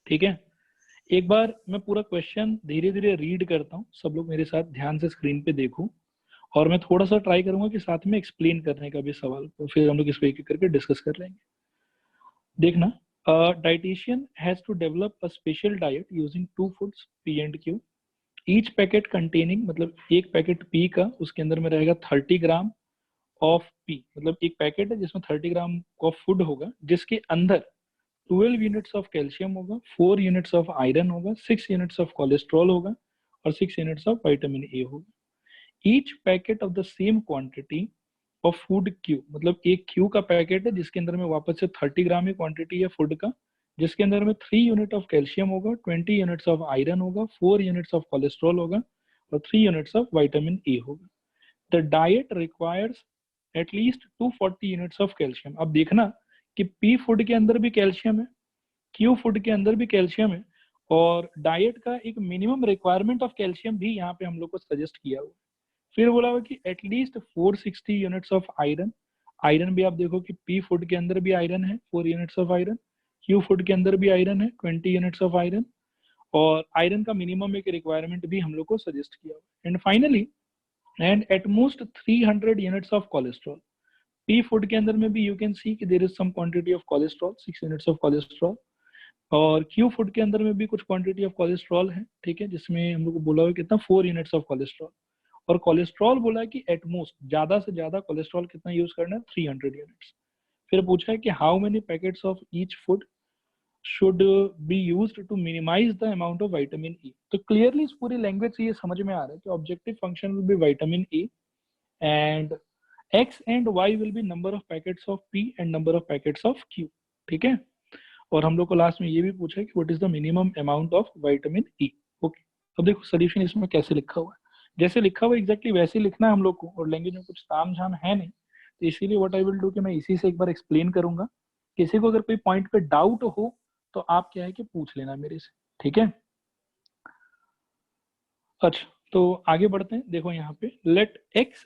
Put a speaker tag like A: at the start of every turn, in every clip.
A: ठीक है, एक बार मैं पूरा क्वेश्चन धीरे धीरे रीड करता हूँ, सब लोग मेरे साथ ध्यान से स्क्रीन पे देखो, और मैं थोड़ा सा ट्राई करूंगा कि साथ में एक्सप्लेन करने का भी सवाल को, फिर हम लोग इस पे एक एक करके डिस्कस कर लेंगे। देखना, dietitian has to develop a special diet using 2 foods P and Q. Each packet containing, मतलब एक पैकेट पी का, उसके अंदर में रहेगा 30 ग्राम ऑफ पी, मतलब एक पैकेट है जिसमें 30 ग्राम ऑफ फूड होगा, जिसके अंदर 12 यूनिट्स ऑफ कैल्शियम होगा, 4 यूनिट्स ऑफ आयरन होगा, 6 यूनिट्स ऑफ कोलेस्ट्रॉल होगा और 6 यूनिट्स ऑफ विटामिन ए होगा। Each packet of the same quantity of food Q, मतलब एक क्यू का पैकेट है जिसके अंदर में वापस से 30 ग्राम ही क्वांटिटी है फूड का, जिसके अंदर में 3 यूनिट ऑफ कैल्शियम होगा, 20 यूनिट्स ऑफ आयरन होगा, 4 यूनिट्स ऑफ कोलेस्ट्रॉल होगा और 3 यूनिट्स ऑफ विटामिन ए होगा। The diet requires at least 240 units of calcium. अब देखना कि पी फूड के अंदर भी कैल्शियम है, क्यू फूड के अंदर भी कैल्शियम है, और डाइट का एक मिनिमम रिक्वायरमेंट ऑफ कैल्शियम भी यहाँ पे हम लोग को सजेस्ट किया हुआ। फिर बोला हुआ कि at least 460 units of iron. Iron भी आप देखो कि पी फूड के अंदर भी आयरन है, 4 units of iron, Q food के अंदर भी आयरन है, 20 यूनिट्स ऑफ आयरन, और आयरन का मिनिमम एक रिक्वायरमेंट भी हम लोग को सजेस्ट किया हुआ। And finally, and at most 300 units of cholesterol. P food के अंदर में भी यू कैन सी कि there is some quantity of cholesterol, 6 units of cholesterol, और क्यू फूड के अंदर में भी कुछ क्वांटिटी ऑफ कोलेस्ट्रॉल है, ठीक है, जिसमें हम लोग को बोला हुआ कितना 4 यूनिट्स ऑफ कोलेस्ट्रॉल। और कोलेस्ट्रॉल बोला है कि एटमोस्ट ज्यादा से ज्यादा कोलेस्ट्रॉल कितना यूज करना है, 300 यूनिट्स। फिर पूछा है कि how many packets of each food should be used to minimise the amount of vitamin E. तो क्लियरली इस पूरी लैंग्वेज से ये समझ में आ रहा है कि objective function will be vitamin E, and x and y will be number of packets of p and number of packets of q। ठीक है, और हम लोग को लास्ट में ये भी पूछा है कि what is the minimum amount of vitamin E. Okay, अब देखो सोल्यूशन इसमें कैसे लिखा हुआ है, जैसे लिखा हुआ एग्जैक्टली वैसे लिखना है हम लोग को, और लैंग्वेज में कुछ ताम झाम है नहीं, तो इसीलिए व्हाट आई विल डू कि मैं इसी से एक बार एक्सप्लेन करूंगा। किसी को अगर कोई पॉइंट पे डाउट हो तो आप क्या है कि पूछ लेना मेरे से, ठीक है। अच्छा, तो आगे बढ़ते हैं। देखो यहाँ पे, let x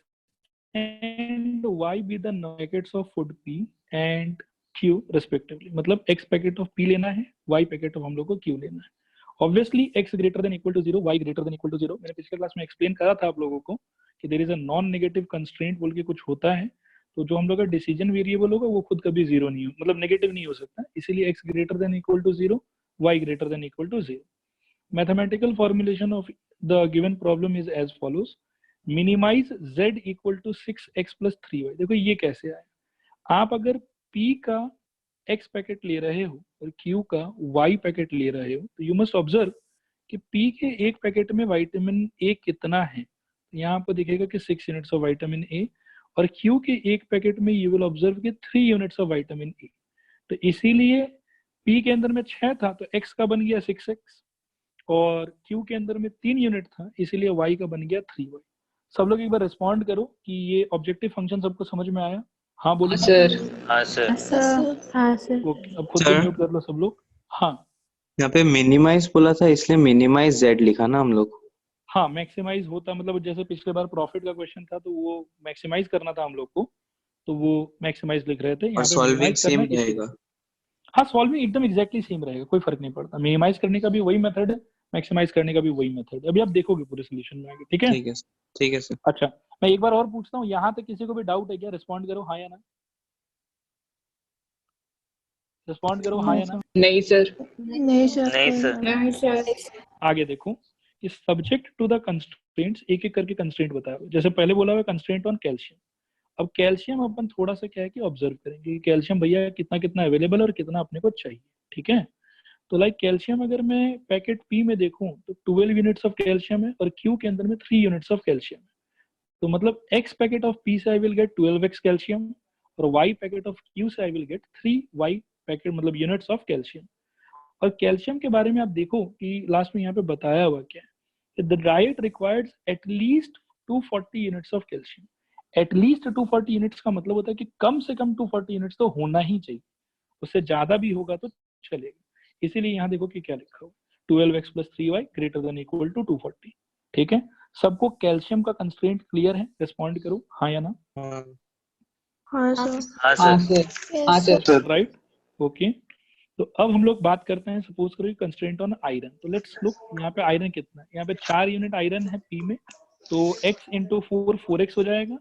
A: and y be the packets of food p and q respectively, मतलब x पैकेट ऑफ p लेना है, y पैकेट ऑफ हम लोग को q लेना है। Obviously x greater than equal to 0, y greater than equal to 0। मैंने पिछले क्लास में एक्सप्लेन करा था आप लोगों को कि there is a non negative constraint बोल के कुछ होता है, तो जो हम लोग का डिसीजन वेरिएबल होगा वो खुद कभी जीरो नहीं हो, मतलब नेगेटिव नहीं हो सकता, इसीलिए x greater than equal to 0, y greater than equal to 0। Mathematical formulation of the given problem is as follows: minimize z equal to 6x plus 3y। देखो ये कैसे आया, आप अगर p का x पैकेट ले रहे हो और q का y पैकेट ले रहे हो, तो यू मस्ट ऑब्जर्व कि p के एक पैकेट में विटामिन ए कितना है, तो यहाँ पर दिखेगा कि 6 यूनिट्स ऑफ विटामिन ए, और q के एक पैकेट में यू विल ऑब्जर्व कि 3 यूनिट्स ऑफ विटामिन ए। तो इसीलिए p के अंदर में 6 था तो x का बन गया 6x, और Q के अंदर में 3 यूनिट था, इसीलिए Y का बन गया 3Y। सब लोग एक बार रिस्पॉन्ड करो कि ये ऑब्जेक्टिव फंक्शन सबको समझ में आया। हाँ बोलो
B: सर।
C: हाँ सर।
D: हाँ सर।
A: ओके, अब खुद को
E: सर।
A: म्यूट कर लो सब लोग। हाँ
E: यहाँ पे मिनिमाइज बोला था इसलिए मिनिमाइज z लिखा ना हम लोग।
A: हाँ, मैक्सिमाइज होता, मतलब जैसे पिछले बार प्रॉफिट का क्वेश्चन था तो वो मैक्सिमाइज करना था हम लोग को, तो वो मैक्सिमाइज लिख रहे थे,
E: और
A: यहाँ पे
E: सॉल्विंग
A: मिनिमाइज करना
E: सेम
A: है इसलिए।
E: रहेगा।
A: हाँ, सॉल्विंग एकदम एग्जैक्टली सेम रहेगा, कोई फर्क नहीं पड़ता, मिनिमाइज करने का भी वही मेथड है, मैक्सिमाइज करने का भी वही मेथड है। अभी आप देखोगे पूरे सोल्यूशन में आगे, ठीक है।
E: ठीक है, ठीक है सर।
A: अच्छा, मैं एक बार और पूछता हूँ, यहाँ तक किसी को भी डाउट है क्या? रिस्पॉन्ड करो हाँ या ना, रिस्पॉन्ड करो हाँ या ना।
B: नहीं सर।
D: नहीं सर।
C: नहीं सर।
B: नहीं सर।
A: आगे देखो, इस सब्जेक्ट टू द कंस्ट्रेंट्स, एक एक करके कंस्ट्रेंट बताया हुआ है। जैसे पहले बोला हुआ कंस्ट्रेंट ऑन कैल्शियम। अब कैल्शियम अपन थोड़ा सा क्या है कि ऑब्जर्व करेंगे कि कैल्शियम भैया कितना कितना अवेलेबल और कितना अपने को चाहिए, ठीक है। तो लाइक कैल्शियम अगर मैं पैकेट पी में देखूं तो 12 यूनिट्स ऑफ कैल्शियम है, और क्यू के अंदर में 3 यूनिट्स ऑफ कैल्शियम है। तो मतलब x पैकेट ऑफ p से I will get 12x calcium, और y पैकेट ऑफ q से I will get 3y packet, मतलब यूनिट्स ऑफ कैल्शियम। और कैल्शियम के बारे में आप देखो कि लास्ट में यहाँ पे बताया हुआ क्या है, the diet requires at least 240 units of calcium. At least 240 units का मतलब होता है कि कम से कम 240 यूनिट्स तो होना ही चाहिए, उससे ज्यादा भी होगा तो चलेगा। इसीलिए यहाँ देखो कि क्या लिखा हुआ, 12x plus 3y greater than equal to 240। ठीक है, सबको कैल्शियम का कंस्ट्रेंट क्लियर है? रिस्पॉन्ड करो हाँ या ना।
D: हाँ सर।
C: हाँ
B: हाँ
C: सर।
B: सर। हाँ सर।
A: Right, okay. तो अब हम लोग बात करते हैं, सपोज करो कंस्ट्रेंट ऑन आयरन। तो लेट्स लुक, यहाँ पे आयरन कितना है, यहाँ पे 4 यूनिट आयरन है पी में, तो x इंटू 4x हो जाएगा।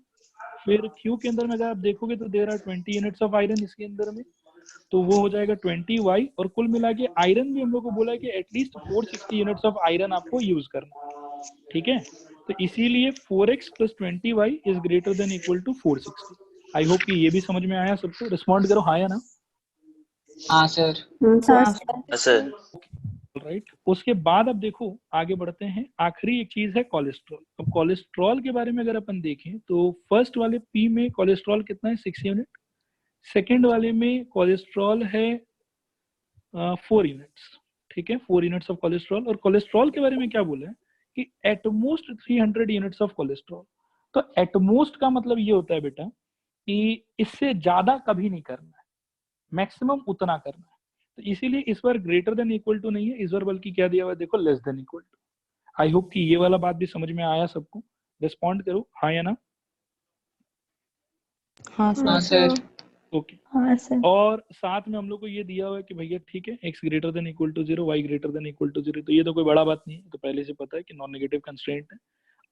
A: फिर क्यू के अंदर में अगर आप देखोगे तो there are 20 units of iron इसके अंदर में, तो वो हो जाएगा 20y। और कुल मिला के आयरन भी हम लोग को बोला है कि एटलीस्ट 460 यूनिट्स ऑफ आयरन आपको यूज करना है, ठीक है। तो इसीलिए 4x plus 20y is greater than equal to 460। I hope कि ये भी समझ में आया सबको। रिस्पॉन्ड करो हाँ या ना।
B: हाँ सर।
D: हाँ सर।
A: राइट। उसके बाद अब देखो आगे बढ़ते हैं, आखिरी एक चीज है कोलेस्ट्रॉल। अब कोलेस्ट्रॉल के बारे में अगर अपन देखें तो फर्स्ट वाले पी में कोलेस्ट्रॉल कितना है 6 यूनिट, सेकेंड वाले में कोलेस्ट्रॉल है 4 यूनिट्स, ठीक है, 4 यूनिट्स ऑफ कोलेस्ट्रॉल। और कोलेस्ट्रॉल के बारे में क्या बोला है कि एटमोस्ट 300 यूनिट्स ऑफ कोलेस्ट्रॉल। तो एटमोस्ट का मतलब ये होता है बेटा कि इससे ज्यादा कभी नहीं करना है, मैक्सिमम उतना करना है। तो इसीलिए इस बार ग्रेटर देन इक्वल टू नहीं है इस बार, बल्कि क्या दिया हुआ है देखो, less than equal to. I hope कि ये वाला बात भी समझ में आया सबको। रिस्पॉन्ड करो हाँ या ना।
D: हाँ
B: सर।
A: ओके।
D: हाँ सर।
A: और साथ में हम लोग को ये दिया हुआ है कि भैया ठीक है x greater than equal to 0, y greater than equal to 0। तो ये तो कोई बड़ा बात नहीं है, तो पहले से पता है कि नॉन नेगेटिव कंस्ट्रेंट है।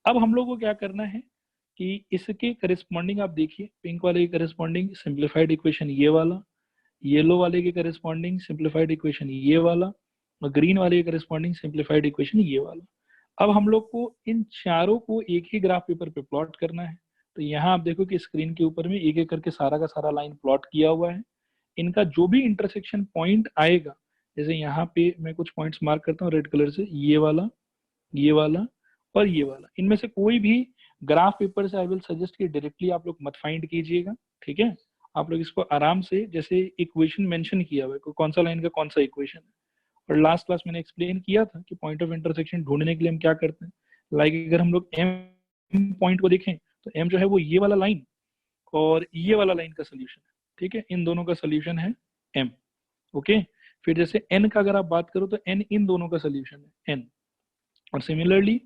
A: अब हम लोग को क्या करना है कि इसके करिस्पॉन्डिंग आप देखिए, पिंक वाले के करिस्पॉन्डिंग सिंप्लीफाइड इक्वेशन ये वाला, येलो वाले के करिस्पॉन्डिंग सिंप्लीफाइड इक्वेशन ये वाला, और ग्रीन वाले के करिस्पॉन्डिंग सिंप्लीफाइड इक्वेशन ये वाला। अब हम लोग को इन चारों को एक ही ग्राफ पेपर पे प्लॉट करना है। तो यहाँ आप देखो कि स्क्रीन के ऊपर में एक एक करके सारा का सारा लाइन प्लॉट किया हुआ है। इनका जो भी इंटरसेक्शन पॉइंट आएगा, जैसे यहाँ पे मैं कुछ पॉइंट्स मार्क करता हूँ रेड कलर से, ये वाला और ये वाला, इनमें से कोई भी ग्राफ पेपर से आई विल सजेस्ट कि डायरेक्टली आप लोग मत फाइंड कीजिएगा, ठीक है। आप लोग इसको आराम से, जैसे इक्वेशन मेंशन किया हुआ है कौन सा लाइन का कौन सा इक्वेशन है, और लास्ट क्लास मैंने एक्सप्लेन किया था कि पॉइंट ऑफ इंटरसेक्शन ढूंढने के लिए हम क्या करते हैं। लाइक अगर हम लोग एम पॉइंट को देखें तो एम जो है वो ये वाला लाइन और ये वाला लाइन का सोल्यूशन है, ठीक है, इन दोनों का सोल्यूशन है एम। ओके। फिर जैसे एन का अगर आप बात करो तो एन इन दोनों का सोल्यूशन है एन, और सिमिलरली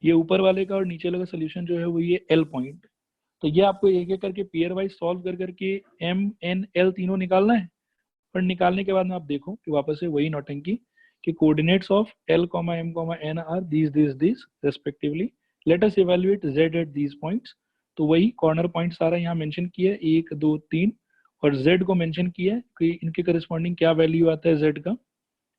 A: ये ऊपर वाले का और नीचे वाले का सोल्यूशन जो है वो ये एल पॉइंट। तो ये आपको एक एक करके पेयर वाइज सॉल्व कर करके एम एन एल तीनों निकालना है। और निकालने के बाद में आप देखो कि वापस से वही नौटंकी कि coordinates of L comma M comma N are these respectively, let us evaluate Z at these points. तो वही कॉर्नर पॉइंट सारा यहाँ मेंशन किया है 1 2 3, और जेड को मेंशन किया है कि इनके करस्पॉन्डिंग क्या वैल्यू आता है जेड का,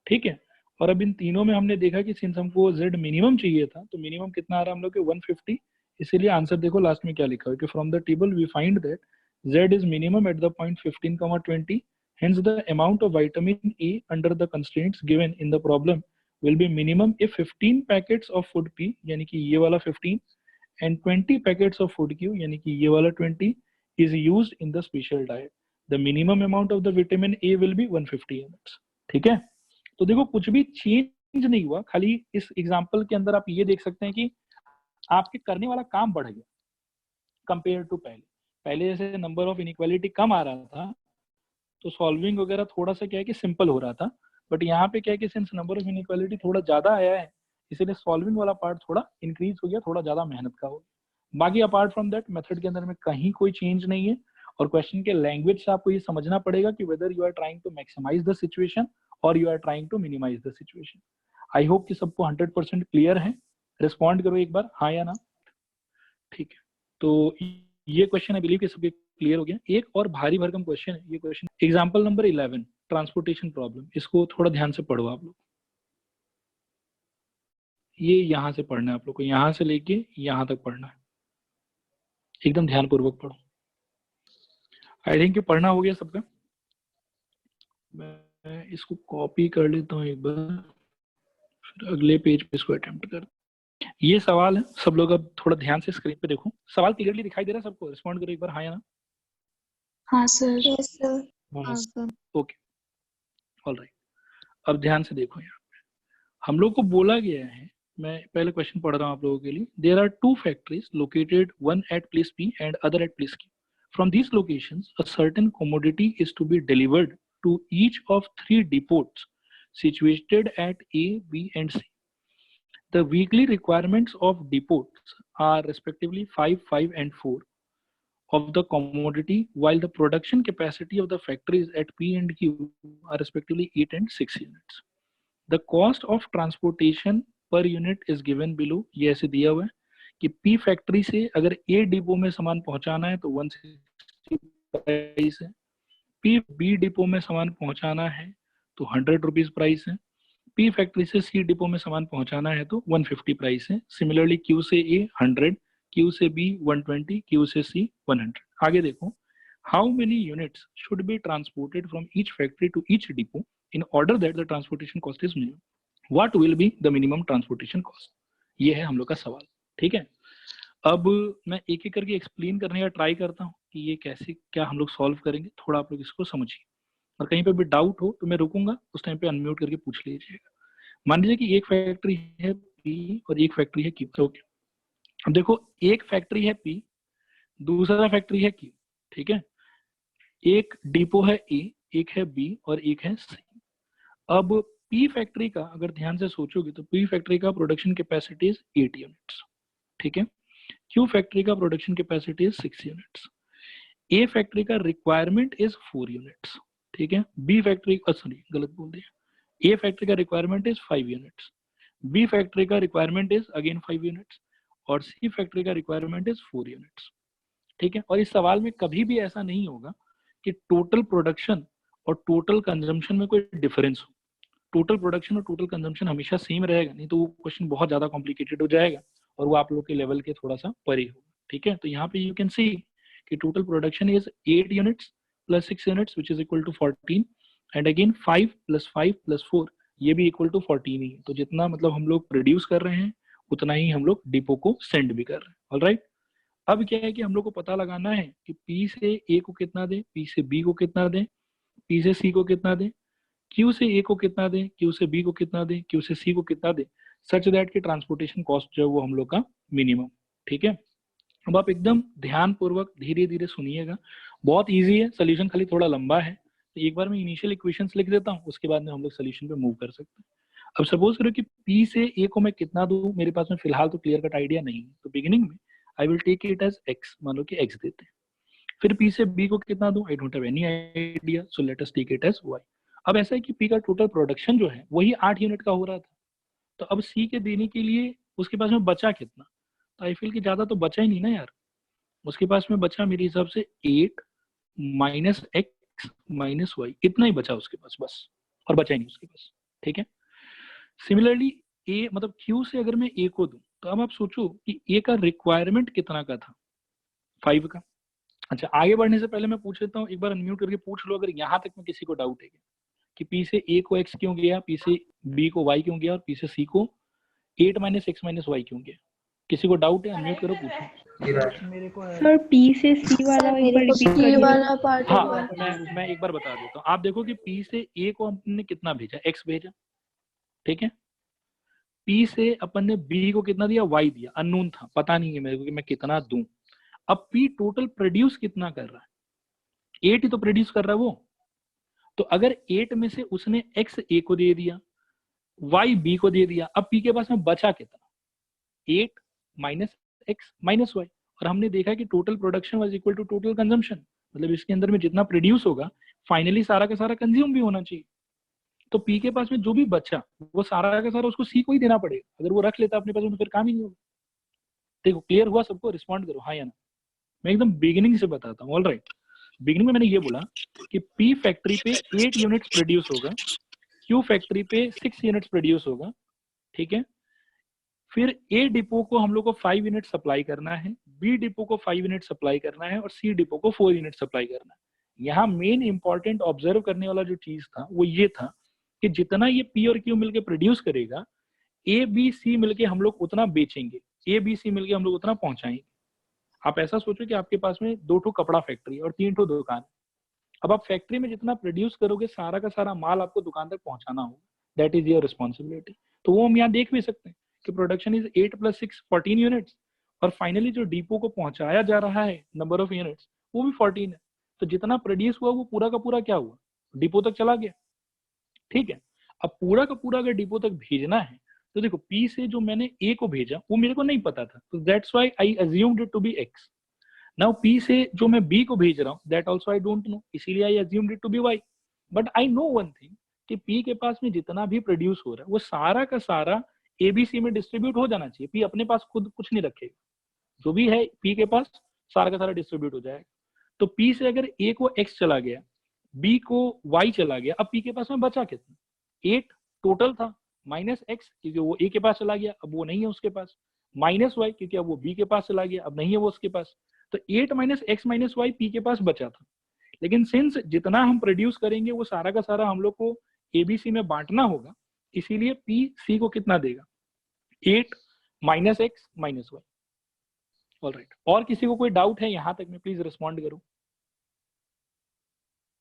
A: ठीक है। और अब इन तीनों में हमने देखा कि सिंस हमको z मिनिमम चाहिए था, तो मिनिमम कितना आ रहा है हम लोग के 150। इसीलिए आंसर देखो लास्ट में क्या लिखा है कि from the table we find that z is minimum at the point 15, 20, hence the amount of vitamin A under the constraints given in the problem will be minimum if 15 packets of food P यानी कि ये वाला 15 and 20 packets of food Q यानी कि ये वाला 20 is used in the special diet. The minimum amount of the vitamin A will be 150 units, ठीक है। तो देखो कुछ भी चेंज नहीं हुआ, खाली इस एग्जांपल के अंदर आप ये देख सकते हैं कि आपके करने वाला काम बढ़ गया कंपेयर टू पहले। पहले जैसे नंबर ऑफ इनइक्वालिटी कम आ रहा था तो सॉल्विंग वगैरह थोड़ा सा क्या है कि सिंपल हो रहा था, बट यहाँ पे क्या है कि सिंस नंबर ऑफ इनइक्वालिटी थोड़ा ज्यादा आया है इसीलिए सॉल्विंग वाला पार्ट थोड़ा इंक्रीज हो गया, थोड़ा ज्यादा मेहनत का हो गया। बाकी अपार्ट फ्रॉम दैट मेथड के अंदर में कहीं कोई चेंज नहीं है। और क्वेश्चन के लैंग्वेज से आपको ये समझना पड़ेगा कि whether you are trying to maximise the situation और you are trying to minimise the situation. I hope कि सबको 100% क्लियर है। रिस्पॉन्ड करो एक बार हाँ या ना। ठीक है, तो ये क्वेश्चन आई बिलीव कि सबके क्लियर हो गया। एक और भारी भरकम क्वेश्चन है ये question, example number 11 transportation problem. इसको थोड़ा ध्यान से पढ़ो आप लोग, ये यहाँ से पढ़ना है आप लोग को, यहाँ से लेके यहाँ तक पढ़ना है, एकदम ध्यान पूर्वक पढ़ो। आई थिंक पढ़ना हो गया सबका। मैं इसको कॉपी कर लेता हूँ एक बार, फिर अगले पेज पे इसको अटेम्प्ट कर। ये सवाल है, सब लोग अब थोड़ा ध्यान से स्क्रीन पे देखो। सवाल क्लियरली दिखाई दे रहा है सबको? रिस्पॉन्ड करो एक बार हाँ या ना।
D: हाँ सर। Yes sir. हाँ सर।
A: Okay, alright. अब ध्यान से देखो, यहाँ पे हम लोग को बोला गया है, मैं पहले क्वेश्चन पढ़ रहा हूँ आप लोगों के लिए। There are 2 factories located, one at place P and other at place Q. From these locations, a certain commodity is to be delivered to each of 3 depots situated at A, B, and C. The weekly requirements of depots are respectively 5, 5, and 4. of the commodity, while the production capacity of the factories at P and Q are respectively 8 and 6 units. The cost of transportation per unit is given below. ये ऐसे दिया हुआ है कि P factory से अगर A depot में सामान पहुंचाना है तो 160 प्राइस है, P B डिपो में सामान पहुंचाना है तो 100 रुपीज प्राइस है, P फैक्ट्री से C डिपो में सामान पहुंचाना है तो 150 प्राइस है। सिमिलरली Q से A 100, Q से B 120, Q से C 100। आगे देखो, how many units should be transported from each factory to each depot in order that the transportation cost is minimum. What will be the minimum transportation cost? ये है हम लोग का सवाल, ठीक है। अब मैं एक एक करके एक्सप्लेन करने का ट्राई करता हूँ कि ये कैसे क्या हम लोग सॉल्व करेंगे, थोड़ा आप लोग इसको समझिए, और कहीं पे भी डाउट हो तो मैं रुकूंगा, उस टाइम पे अनम्यूट करके पूछ लीजिएगा। मान लीजिए कि एक फैक्ट्री है P और एक फैक्ट्री है Q। ओके, अब देखो एक फैक्ट्री है P, दूसरा फैक्ट्री है Q, ठीक है। एक डिपो है A, एक है B और एक है C। अब P फैक्ट्री का अगर ध्यान से सोचोगे तो P फैक्ट्री का प्रोडक्शन कैपेसिटी इज 8 यूनिट्स, ठीक है। Q फैक्ट्री का production capacity is 6 units. A factory का रिक्वायरमेंट इज 4 यूनिट्स, ठीक है। B फैक्ट्री, सॉरी गलत बोल दिया, A फैक्ट्री का requirement is 5 units, B factory का रिक्वायरमेंट इज अगेन 5 यूनिट्स और C फैक्ट्री का रिक्वायरमेंट इज 4 यूनिट्स, ठीक है। और इस सवाल में कभी भी ऐसा नहीं होगा कि टोटल प्रोडक्शन और टोटल कंजम्पशन में कोई डिफरेंस हो। टोटल प्रोडक्शन और टोटल कंजम्पशन हमेशा सेम रहेगा, नहीं तो वो क्वेश्चन बहुत ज्यादा कॉम्प्लिकेटेड हो जाएगा और वो आप लोग के लेवल के थोड़ा सा परे होगा, ठीक है। तो यहाँ पे यू कैन सी कि total production is 8 units plus 6 units which is equal to 14 and again 5 + 4 ये भी इक्वल टू 14 ही है। तो जितना मतलब हम लोग प्रोड्यूस कर रहे हैं उतना ही हम लोग डिपो को सेंड भी कर रहे हैं। ऑलराइट, अब क्या है कि हम लोग को पता लगाना है कि P से A को कितना दे, P से B को कितना दे, P से C को कितना दे, Q से A को कितना दे, Q से B को कितना दे, Q से C को कितना दे, सच दैट कि ट्रांसपोर्टेशन कॉस्ट जो है वो हम लोग का मिनिमम, ठीक है। अब आप एकदम ध्यान पूर्वक धीरे धीरे सुनिएगा, बहुत इजी है, सोल्यूशन खाली थोड़ा लंबा है। तो एक बार मैं इनिशियल इक्वेशंस लिख देता हूँ, उसके बाद में हम लोग सोल्यूशन पे मूव कर सकते हैं। अब सपोज करो कि P से A को मैं कितना दूं, मेरे पास में फिलहाल तो क्लियर कट आइडिया नहीं है, तो बिगिनिंग में I will take it as x, मान लो कि x देते हैं। फिर P से B को कितना दूं, I don't have any idea, so let us take it as y। अब ऐसा है कि P का टोटल प्रोडक्शन जो है वही 8 यूनिट का हो रहा था, तो अब C के देने के लिए उसके पास में बचा कितना, तो आई फील कि ज्यादा तो बचा ही नहीं ना यार। उसके पास में बचा मेरे हिसाब से 8 - x - y, इतना ही बचा उसके पास बस, और बचा ही नहीं उसके पास, ठीक है। सिमिलरली A मतलब Q से अगर मैं A को दूं, तो अब आप सोचो कि A का रिक्वायरमेंट कितना का था, 5 का। अच्छा, आगे बढ़ने से पहले मैं पूछ लेता हूँ, एक बार अनम्यूट करके पूछ लो अगर यहाँ तक में किसी को डाउट है कि P से A को x क्यों गया, P से B को y क्यों गया और P से C को 8 - x - y क्यों गया। किसी को डाउट है, अनम्यूट करो, पूछो।
D: सर P से C वाला एक बार रिपीट करिए।
A: हाँ, मैं एक बार बता देता हूँ। आप देखो कि P से A को हमने कितना भेजा, x भेजा, ठीक है। P से अपन ने B को कितना दिया, y दिया, अननोन था, पता नहीं है मेरे को कि मैं कितना दूं। अब P टोटल प्रोड्यूस कितना कर रहा है, 8 ही तो प्रोड्यूस कर रहा है वो। तो अगर 8 में से उसने x A को दे दिया, y B को दे दिया, अब P के पास में बचा कितना, 8 - x - y, और हमने देखा कि total production was equal to total consumption, मतलब इसके अंदर में जितना प्रोड्यूस होगा फाइनली सारा का सारा कंज्यूम भी होना चाहिए। तो P के पास में जो भी बचा वो सारा का सारा उसको C को ही देना पड़ेगा, अगर वो रख लेता अपने पास में तो फिर काम ही नहीं होगा। देखो क्लियर हुआ सबको, रिस्पॉन्ड करो हाँ या ना। मैं एकदम बिगिनिंग से बताता हूँ। ऑलराइट, बिगिनिंग में मैंने ये बोला कि P फैक्ट्री पे 8 यूनिट्स प्रोड्यूस होगा, Q फैक्ट्री पे 6 यूनिट्स प्रोड्यूस होगा, ठीक है। फिर A डिपो को हम लोग को 5 यूनिट सप्लाई करना है, B डिपो को 5 यूनिट सप्लाई करना है और C डिपो को 4 यूनिट सप्लाई करना है। यहाँ मेन इंपॉर्टेंट ऑब्जर्व करने वाला जो चीज था वो ये था कि जितना ये P और Q मिलके प्रोड्यूस करेगा, A B C मिलके हम लोग उतना बेचेंगे, A B C मिलके हम लोग उतना पहुंचाएंगे। आप ऐसा सोचो कि आपके पास में 2 ठो कपड़ा फैक्ट्री और 3 ठो दुकान। अब आप फैक्ट्री में जितना प्रोड्यूस करोगे सारा का सारा माल आपको दुकान तक पहुंचाना होगा, दैट इज योर रिस्पॉन्सिबिलिटी। तो वो हम यहाँ देख भी सकते हैं कि प्रोडक्शन इज 8 + 6 14 यूनिट्स, और फाइनली जो डिपो को पहुंचाया जा रहा है नंबर ऑफ यूनिट्स वो भी 14 है। तो जितना प्रोड्यूस हुआ वो पूरा का पूरा क्या हुआ, डिपो तक चला गया, ठीक है। अब पूरा का पूरा अगर डिपो तक भेजना है तो देखो P से जो मैंने A को भेजा वो मेरे को नहीं पता था, तो that's why I assumed it to be x। Now P से जो मैं B को भेज रहा हूँ that also I don't know, इसीलिए I assumed it to be Y, but I know one thing कि P के पास में जितना भी प्रोड्यूस हो रहा है वो सारा का सारा ABC में डिस्ट्रीब्यूट हो जाना चाहिए। P अपने पास खुद कुछ नहीं रखेगा, जो भी है P के पास सारा का सारा डिस्ट्रीब्यूट हो जाएगा। तो P से अगर A को X चला गया, B को Y चला गया, अब P के पास में बचा कितना? 8 टोटल था, माइनस X क्योंकि वो A के पास चला गया, अब वो नहीं है उसके पास, माइनस Y क्योंकि अब वो B के पास चला गया, अब नहीं है वो उसके पास। तो 8 minus X minus Y P के पास बचा था। लेकिन सिंस जितना हम प्रोड्यूस करेंगे वो सारा का सारा हम लोग को ABC में बांटना होगा, इसीलिए P C को कितना देगा? 8 minus X minus Y। Alright, और किसी को कोई डाउट है यहाँ तक में प्लीज रिस्पॉन्ड करो।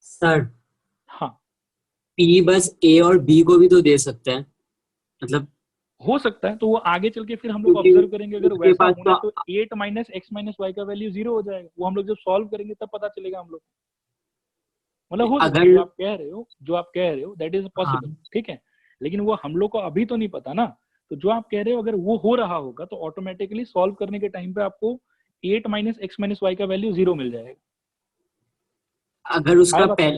C: सर
A: हाँ,
C: P बस A और B को भी तो दे सकते हैं, मतलब
A: हो सकता है, तो वो आगे चल के फिर हम लोग
C: क्योंकि
A: ऑब्जर्व करेंगे, अगर
C: उसके
A: वैसा
C: पास
A: होना
C: तो-
A: तो 8 माइनस X माइनस Y का वैल्यू 0 हो जाएगा। वो हम लोग जब सॉल्व करेंगे तब पता चलेगा हम लोग, मतलब हो सकता है
C: अगर
A: जो आप कह रहे हो दैट इज पॉसिबल, ठीक है, लेकिन वो हम लोग को अभी तो नहीं पता ना। तो जो आप कह रहे हो अगर वो हो रहा होगा तो ऑटोमेटिकली सॉल्व करने के टाइम पे आपको 8 माइनस X माइनस Y का वैल्यू 0 मिल जाएगा।
C: अगर उसका
A: आया बात
C: पहले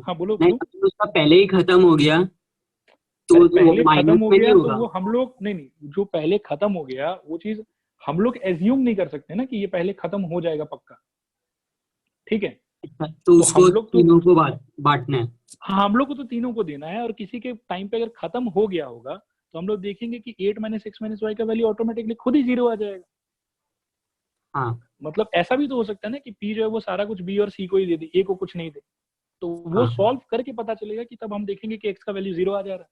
A: हाँ बोलो
C: नहीं,
A: बोलो।
C: अगर उसका पहले ही खत्म हो गया तो
A: अरे
C: वो
A: पहले
C: माइनस
A: खत्म हो
C: में नहीं
A: गया तो
C: होगा।
A: वो हम लोग नहीं, जो पहले खत्म हो गया वो चीज हम लोग एज्यूम नहीं कर सकते ना कि ये पहले खत्म हो जाएगा पक्का, ठीक है।
C: तो
A: तो
C: उसको
A: हम लोग तो
C: तीनों को बांटना है।
A: हाँ, हम लोग को तो तीनों को देना है, और किसी के टाइम पे अगर खत्म हो गया होगा तो हम लोग देखेंगे कि 8 माइनस X माइनस Y का वैल्यू ऑटोमेटिकली खुद ही 0 आ जाएगा।
C: हाँ
A: मतलब ऐसा भी तो हो सकता है ना कि P जो है वो सारा कुछ B और C को ही दे दे, A को कुछ नहीं दे, तो वो
C: हाँ
A: सॉल्व करके पता चलेगा कि तब हम देखेंगे कि X का वैल्यू 0 आ जा रहा है।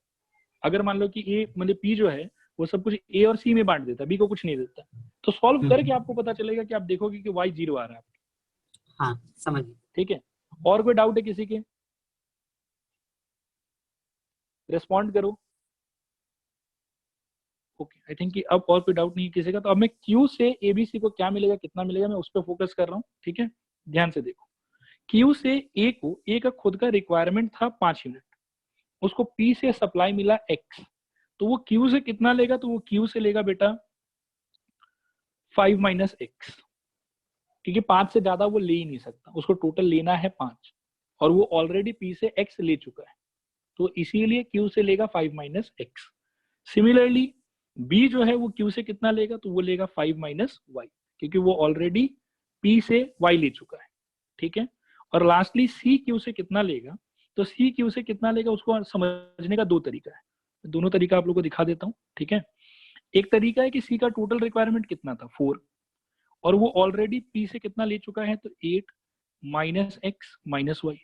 A: अगर मान लो कि A मतलब P जो है वो सब कुछ A और C में बांट देता है, B को कुछ नहीं देता, तो सॉल्व करके आपको पता चलेगा कि आप देखोगे कि Y 0 आ रहा है,
C: हाँ समझ गए।
A: ठीक है। और कोई डाउट है किसी के? रिस्पॉन्ड करो। ओके, आई थिंक कि अब और कोई डाउट नहीं है किसी का। तो अब मैं Q से ABC को क्या मिलेगा, कितना मिलेगा, मैं उस पर फोकस कर रहा हूँ, ठीक है। ध्यान से देखो, Q से A का खुद का रिक्वायरमेंट था 5 यूनिट, उसको P से सप्लाई मिला X, तो वो Q से कितना लेगा? तो वो Q से लेगा बेटा 5 माइनस X, क्योंकि 5 से ज्यादा वो ले ही नहीं सकता, उसको टोटल लेना है 5, और वो ऑलरेडी P से X ले चुका है, तो इसीलिए Q से लेगा 5 माइनस X। सिमिलरली B जो है वो Q से कितना लेगा? तो वो लेगा 5 माइनस Y, क्योंकि वो ऑलरेडी P से Y ले चुका है, ठीक है। और लास्टली C Q से कितना लेगा? तो C Q से कितना लेगा उसको समझने का दो तरीका है, दोनों तरीका आप लोग को दिखा देता हूँ, ठीक है। एक तरीका है कि C का टोटल रिक्वायरमेंट कितना था 4, और वो ऑलरेडी P से कितना ले चुका है? तो 8 माइनस X माइनस Y,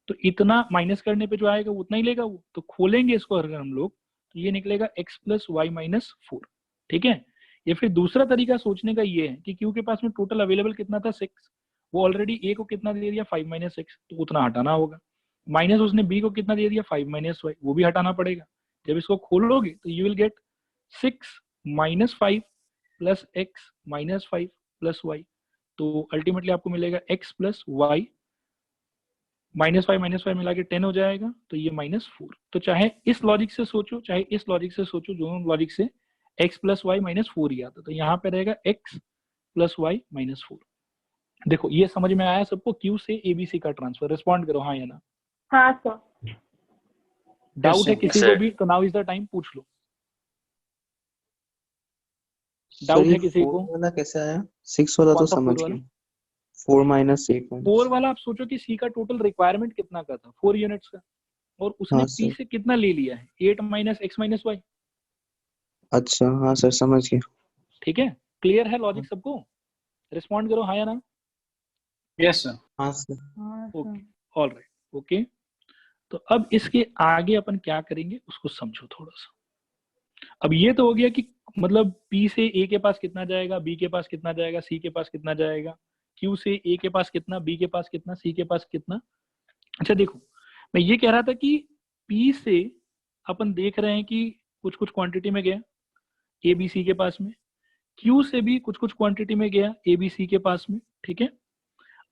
A: तो इतना माइनस करने पे जो आएगा वो उतना ही लेगा वो। तो खोलेंगे इसको अगर हम लोग तो ये निकलेगा X प्लस वाई माइनस 4, ठीक है। या फिर दूसरा तरीका सोचने का ये है कि Q के पास में टोटल अवेलेबल कितना था 6, वो ऑलरेडी A को कितना दे दिया 5 माइनस X, तो उतना हटाना होगा, माइनस उसने B को कितना दे दिया 5 माइनस Y, वो भी हटाना पड़ेगा। जब इसको खोलोगे तो you will get 6 minus 5 plus X minus 5 plus Y, तो अल्टीमेटली आपको मिलेगा X प्लस वाई माइनस 5 मिला के 10 हो जाएगा, तो ये माइनस 4। तो चाहे इस लॉजिक से सोचो चाहे इस लॉजिक से सोचो, दोनों लॉजिक से x प्लस वाई माइनस 4 ही आता, तो यहाँ पे रहेगा x प्लस वाई माइनस 4। देखो ये समझ में आया सबको? Q से ABC का ट्रांसफर, रिस्पॉन्ड करो हाँ या ना।
D: हाँ सर।
A: डाउट है किसी को भी तो नाउ इज द टाइम, पूछ लो। डाउट है किसी को?
E: 4 वाला कैसे आया? 6 वाला तो
A: कौन सा
E: समझ
A: 4 वाला?
E: गया। 4 माइनस 8
A: 4 वाला आप सोचो कि C का टोटल रिक्वायरमेंट कितना का था, 4 यूनिट्स का, और उसने
E: हाँ
A: P
E: सर।
A: से कितना ले लिया है 8 माइनस X माइनस वाई,
E: अच्छा हाँ सर समझ गया।
A: ठीक है। क्लियर है लॉजिक सबको? रिस्पॉन्ड करो हाँ या ना।
B: Yes sir.
E: हाँ sir.
A: Okay, all right, okay. तो अब इसके आगे अपन क्या करेंगे उसको समझो थोड़ा सा। अब ये तो हो गया कि मतलब P से A के पास कितना जाएगा, B के पास कितना जाएगा, C के पास कितना जाएगा, Q से A के पास कितना, B के पास कितना, C के पास कितना। अच्छा देखो, मैं ये कह रहा था कि P से अपन देख रहे हैं कि कुछ कुछ क्वांटिटी में गया A B C के पास में, Q से भी कुछ कुछ क्वांटिटी में गया A B C के पास में, ठीक है।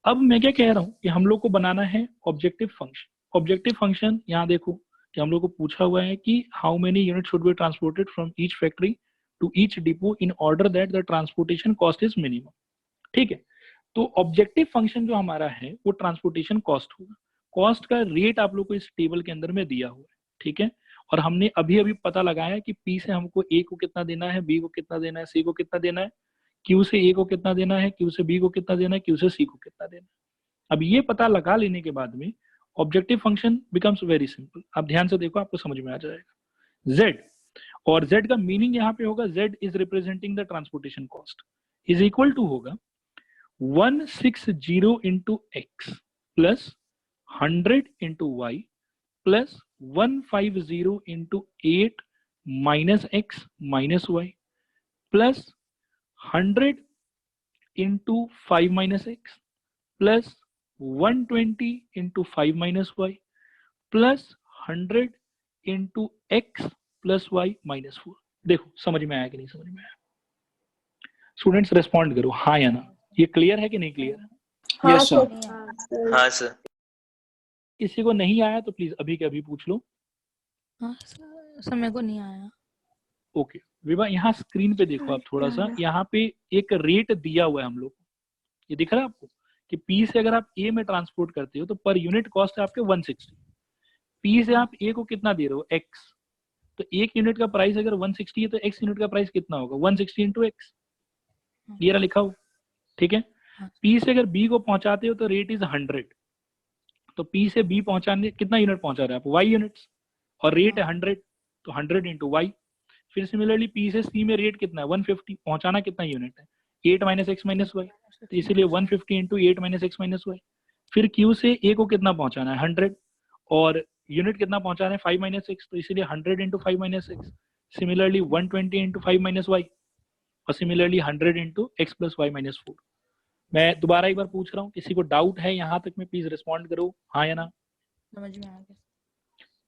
A: अब मैं क्या कह रहा हूँ कि हम लोग को बनाना है ऑब्जेक्टिव फंक्शन। ऑब्जेक्टिव फंक्शन यहाँ देखो कि हम लोग को पूछा हुआ है कि how many unit should be transported from each factory to each depot in order that the transportation cost is minimum. ठीक है। तो ऑब्जेक्टिव फंक्शन जो हमारा है वो ट्रांसपोर्टेशन कॉस्ट होगा। कॉस्ट का रेट आप लोग को इस टेबल के अंदर में दिया हुआ है, ठीक है। और हमने अभी अभी पता लगाया कि पी से हमको ए को कितना देना है, बी को कितना देना है, सी को कितना देना है, क्यू से ए को कितना देना है, क्यू से बी को कितना देना है, क्यू से सी को कितना देना है। अब ये पता लगा लेने के बाद में objective function becomes very simple. आप ध्यान से देखो, आपको समझ में आ जाएगा। z, और z का मीनिंग यहाँ पे होगा z is representing the transportation cost, is equal to होगा 160 into x plus 100 into y plus 150 into 8 minus x minus y plus 100 into 5 minus x plus 120 into 5 minus y plus 100 into x plus y minus 4। देखो समझ में आया कि नहीं समझ में आया? स्टूडेंट्स रेस्पॉन्ड करो हाँ या ना। ये क्लियर है कि नहीं क्लियर है?
B: Yes, sir.
E: हाँ सर।
A: किसी को नहीं आया तो प्लीज अभी के अभी पूछ लो।
F: हाँ सर, मेरे को नहीं आया।
A: ओके विभा, यहाँ स्क्रीन पे देखो आप थोड़ा सा, यहाँ पे एक रेट दिया हुआ है हम लोग को, ये दिख रहा है आपको कि पी से अगर आप ए में ट्रांसपोर्ट करते हो तो पर यूनिट कॉस्ट है आपके 160। पी से आप ए को कितना दे रहे हो, एक्स, तो एक यूनिट का प्राइस अगर 160 है तो एक्स यूनिट का प्राइस कितना होगा, 160 इंटू एक्स, ये रहा लिखा हो, ठीक है। पी से अगर बी को पहुंचाते हो तो रेट इज 100, तो पी से बी पहुंचाने कितना यूनिट पहुंचा रहे हैं आप, वाई यूनिट्स, और रेट है 100, तो 100 इंटू वाई। फिर सिमिलरली पी से सी में रेट कितना है, 150, पहुंचाना कितना यूनिट है, 8 माइनस एक्स माइनस वाई, तो इसीलिए 150 into 8 minus x minus y. फिर क्यू से ए को कितना पहुंचाना है, 100, और यूनिट कितना पहुंचाना है, 5 माइनस एक्स, तो इसीलिए 100 into 5 minus X. Similarly 120 into 5 minus Y, और similarly 100 into X plus Y minus 4। मैं दोबारा एक बार पूछ रहा हूँ, किसी को डाउट है यहाँ तक में प्लीज रिस्पॉन्ड करो हाँ या ना।
F: समझ में आ गया।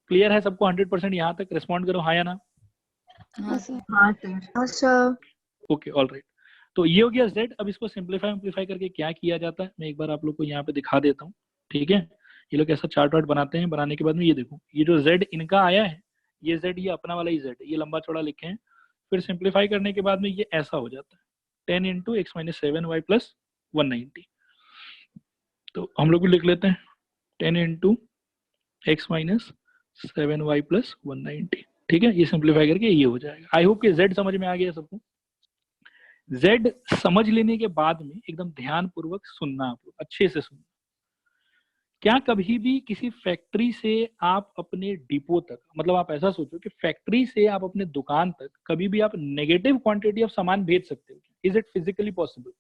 A: क्लियर है सबको 100% यहाँ तक? रिस्पॉन्ड करो हाँ या ना।
F: हाँ सर।
D: हाँ सर।
A: ओके ऑल राइट, तो ये हो गया z। अब इसको सिंप्लीफाई करके क्या किया जाता है मैं एक बार आप लोग को यहाँ पे दिखा देता हूँ, ठीक है। ये लोग ऐसा चार्ट वार्ट बनाते हैं, बनाने के बाद में ये देखो, ये जो z इनका आया है, ये z ये अपना वाला ही z है, ये लंबा चौड़ा लिखे हैं। फिर सिंप्लीफाई करने के बाद में ये ऐसा हो जाता है 10 into x minus 7 y plus 190। तो हम लोग भी लिख लेते हैं 10 into x minus 7y plus 190, ठीक है। ये सिंप्लीफाई करके ये हो जाएगा। आई होप कि z समझ में आ गया सबको। z समझ लेने के बाद में एकदम ध्यान पूर्वक सुनना, आप लोग अच्छे से सुनना। क्या कभी भी किसी फैक्ट्री से आप अपने डिपो तक, मतलब आप ऐसा सोचो कि फैक्ट्री से आप अपने दुकान तक कभी भी आप नेगेटिव क्वांटिटी ऑफ सामान भेज सकते हो? Is it physically possible?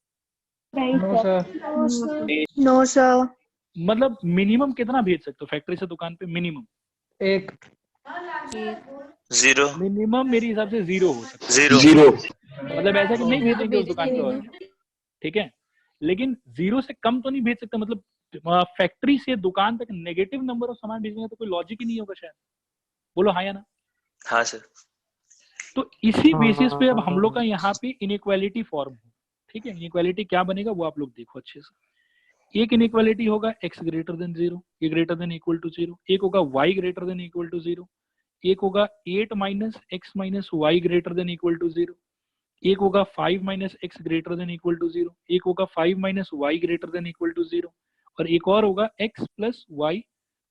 B: No, sir.
D: No sir.
A: मतलब मिनिमम कितना भेज सकते हो फैक्ट्री से दुकान पे? मिनिमम
B: एक
E: जीरो।
A: मिनिमम मेरे हिसाब से 0 हो सकता
E: जीरो।
A: है, मतलब ऐसा कि नहीं भेजेंगे उस दुकान पे और, ठीक है। लेकिन 0 से कम तो नहीं भेज सकते, मतलब फैक्ट्री से दुकान तक नेगेटिव नंबर ऑफ सामान भेजने का तो कोई लॉजिक ही नहीं होगा शायद। बोलो हाँ या ना।
E: हाँ सर।
A: तो इसी बेसिस पे अब हम लोग का यहाँ पे इनइक्वालिटी फॉर्म हो, ठीक है। इनइक्वालिटी क्या बनेगा वो आप लोग देखो अच्छे से। एक इनइक्वालिटी होगा x ग्रेटर देन 0, ये ग्रेटर देन इक्वल टू 0। एक होगा y greater than equal to 0। एक होगा 8 minus x minus y greater than equal to 0। एक होगा 5 minus x greater than equal to 0। एक होगा 5 minus y greater than equal to 0। और एक और होगा x plus Y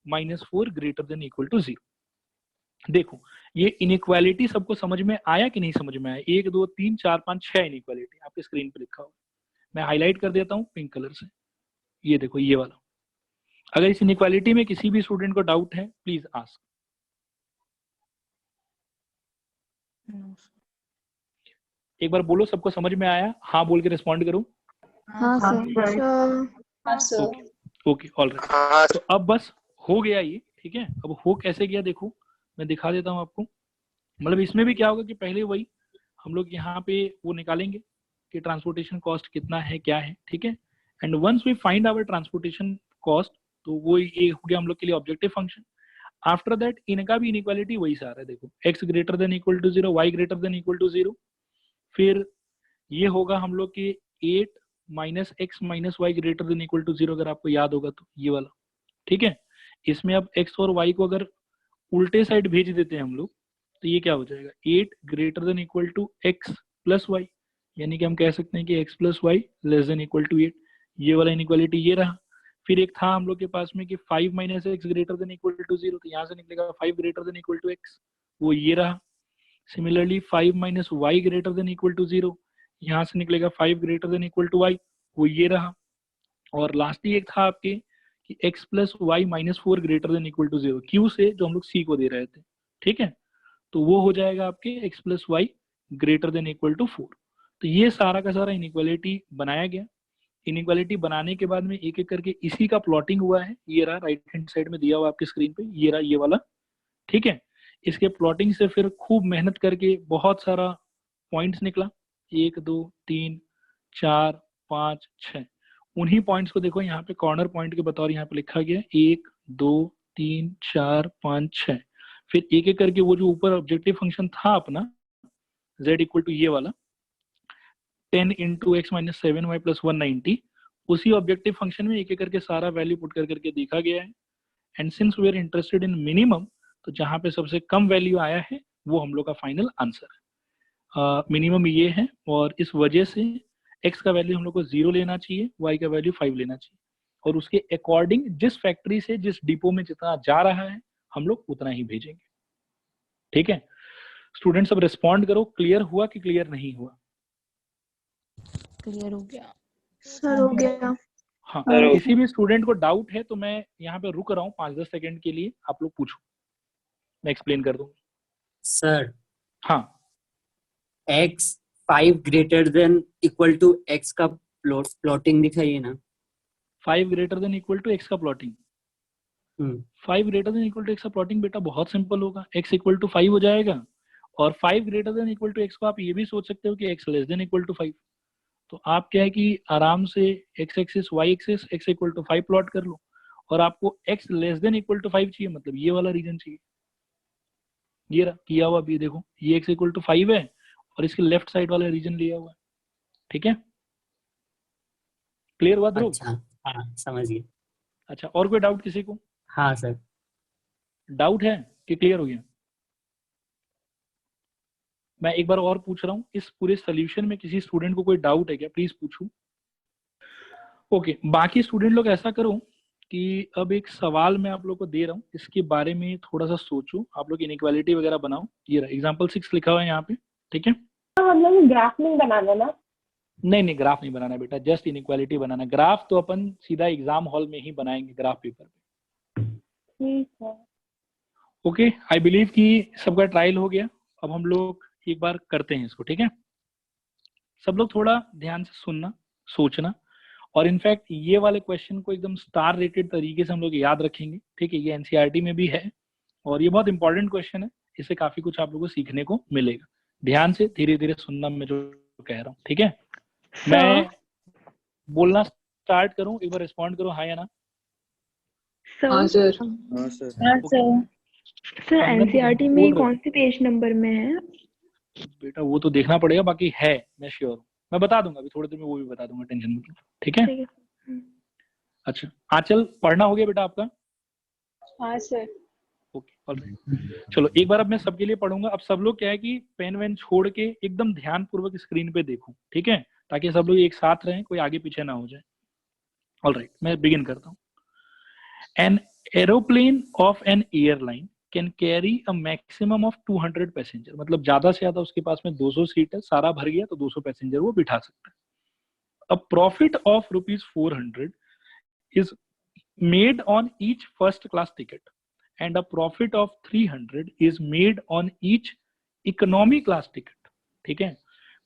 A: minus 4 greater than equal to 0। देखो ये इनइक्वालिटी सबको समझ में आया कि नहीं समझ में आया? 1 2 3 4 5 6 इनइक्वालिटी आपके स्क्रीन पे लिखा हुआ। मैं हाईलाइट कर देता हूँ पिंक कलर से, ये देखो ये वाला। अगर इस इनइक्वालिटी में किसी भी स्टूडेंट को डाउट है प्लीज आस्क। एक बार बोलो सबको समझ में आया? हाँ बोल के रिस्पॉन्ड करो।
D: हाँ सर।
A: ओके ऑल राइट, तो अब बस हो गया ये, ठीक है। अब हो कैसे गया देखो, मैं दिखा देता हूँ आपको। मतलब इसमें भी क्या होगा कि पहले वही हम लोग यहाँ पे वो निकालेंगे कि ट्रांसपोर्टेशन कॉस्ट कितना है क्या है, ठीक है। And once we find our transportation cost, तो वो ये हो गया हम लोग के लिए ऑब्जेक्टिव फंक्शन। आफ्टर दैट इनका भी इनइक्वालिटी वही से आ रहा है, देखो x greater than equal to 0, y greater than equal to 0। फिर ये होगा हम लोग के 8 minus x minus y greater than equal to 0, अगर आपको याद होगा तो ये वाला, ठीक है। इसमें अब x और y को अगर उल्टे साइड भेज देते हैं हम लोग तो ये क्या हो जाएगा, 8 greater than equal to x plus y. यानी कि हम कह सकते हैं कि x plus y less than equal to 8, ये वाला इनइक्वालिटी ये रहा। फिर एक था हम लोग के पास में कि 5 minus x greater than equal to 0, तो यहाँ से निकलेगा 5 greater than equal to x, वो ये रहा। Similarly 5 minus y greater than equal to 0, यहाँ से निकलेगा 5 greater than equal to y, वो ये रहा। और लास्टली एक था आपके कि x plus Y minus 4 greater than equal to 0, Q से जो हम लोग c को दे रहे थे, ठीक है, तो वो हो जाएगा आपके x plus y greater than equal to 4। तो ये सारा का सारा इनइक्वालिटी बनाया गया। इनइक्वालिटी बनाने के बाद में एक एक करके इसी का प्लॉटिंग हुआ है, ये रहा राइट हैंड साइड में दिया हुआ आपके स्क्रीन पे, ये रहा ये वाला, ठीक है। इसके प्लॉटिंग से फिर खूब मेहनत करके बहुत सारा पॉइंट्स निकला, 1 2 3 4 5 6, उन्हीं पॉइंट्स को देखो यहाँ पे कॉर्नर पॉइंट के बतौर यहाँ पे लिखा गया 1 2 3 4 5 6। फिर एक एक करके वो जो ऊपर ऑब्जेक्टिव फंक्शन था अपना z इक्वल टू ये वाला 10 into x minus 7y plus 190, उसी ऑब्जेक्टिव फंक्शन में एक एक करके सारा वैल्यू पुट कर करके देखा गया है। And since we are interested in minimum, तो जहां पे सबसे कम वैल्यू आया है वो हम लोग का फाइनल आंसर है। मिनिमम ये है, और इस वजह से x का वैल्यू हम लोग को 0 लेना चाहिए, y का वैल्यू 5 लेना चाहिए, और उसके अकॉर्डिंग जिस फैक्ट्री से जिस डिपो में जितना जा रहा है हम लोग उतना ही भेजेंगे, ठीक है। स्टूडेंट्स अब रिस्पॉन्ड करो, क्लियर हुआ कि क्लियर नहीं हुआ?
F: क्लियर हो गया
B: सर हो गया।
A: हाँ, किसी भी स्टूडेंट को डाउट है तो मैं यहाँ पे रुक रहा हूँ 5-10 सेकंड के लिए, आप लोग पूछो, मैं एक्सप्लेन कर दूँ।
C: सर
A: हाँ,
C: x 5 greater than equal to x का प्लॉटिंग दिखाइए ना।
A: 5 greater than equal to x का plotting, 5 greater than equal to x का प्लॉटिंग बेटा बहुत सिंपल होगा, x इक्वल टू 5 हो जाएगा, और 5 greater than equal to x को आप ये भी सोच सकते हो कि x less than equal to 5। तो आप क्या है कि आराम से x axis y axis x equal to 5 plot कर लो, और आपको x less than equal to 5 चाहिए, मतलब ये वाला रीजन चाहिए, ये रहा किया हुआ भी देखो, ये x इक्वल टू 5 है और इसके लेफ्ट साइड वाला रीजन लिया हुआ है, ठीक है। क्लियर हुआ ध्रुव?
C: अच्छा, हाँ समझ गए।
A: अच्छा, और कोई डाउट किसी को?
C: हाँ सर।
A: डाउट है कि क्लियर हो गया? मैं एक बार और पूछ रहा हूँ, इस पूरे सोल्यूशन में किसी स्टूडेंट को कोई डाउट है क्या? प्लीज पूछो। ओके, बाकी स्टूडेंट लोग ऐसा करो कि अब एक सवाल मैं आप लोग को दे रहा हूँ, इसके बारे में थोड़ा सा सोचो, आप लोग इनइक्वालिटी वगैरह बनाओ। ये रहा एग्जांपल 6 लिखा हुआ है यहाँ पे, ठीक है।
B: हम लोग ग्राफ नहीं बनाना ना?
A: नहीं, ग्राफ नहीं बनाना बेटा, जस्ट इनइक्वालिटी बनाना। ग्राफ तो अपन सीधा एग्जाम हॉल में ही बनाएंगे, ग्राफ पेपर पे।
B: ठीक है।
A: ओके, आई बिलीव कि सबका ट्रायल हो गया। अब हम लोग एक बार करते हैं इसको, ठीक है। सब लोग थोड़ा ध्यान से सुनना, सोचना, और इनफैक्ट ये वाले क्वेश्चन को एकदम स्टार रेटेड तरीके से हम लोग याद रखेंगे, ठीक है। ये एनसीईआरटी में भी है और ये बहुत इंपॉर्टेंट क्वेश्चन है, इससे काफी कुछ आप लोगों को सीखने को मिलेगा। ध्यान से धीरे धीरे सुनना मैं जो कह रहा हूँ, ठीक है। मैं बोलना स्टार्ट करूं, एक बार रिस्पॉन्ड करो हाँ या ना।
D: हाँ सर।
B: हाँ सर। सर एनसीईआरटी में कौन से पेज नंबर में है?
A: बेटा वो तो देखना पड़ेगा, बाकी है मैं श्योर हूँ, मैं बता दूंगा अभी थोड़ी देर में, वो भी बता दूंगा, टेंशन मत लो, ठीक है। अच्छा, आंचल पढ़ना हो गया बेटा आपका?
D: हाँ सर।
A: ओके, ऑलराइट, चलो एक बार अब मैं सबके लिए पढ़ूंगा। अब सब लोग क्या है कि पेन वेन छोड़ के एकदम ध्यानपूर्वक स्क्रीन पे देखो, ठीक है, ताकि सब लोग एक साथ रहें, कोई आगे पीछे ना हो जाए। ऑलराइट, मैं बिगिन करता हूँ। An aeroplane of N airline can carry a maximum of 200 passenger, मतलब ज्यादा से ज्यादा उसके पास में 200 सीट है, सारा भर गया तो 200 पैसेंजर वो बिठा सकता है। अ profit of ₹400 is made on each first class ticket and a profit of 300 is made on each economy class ticket, ठीक है।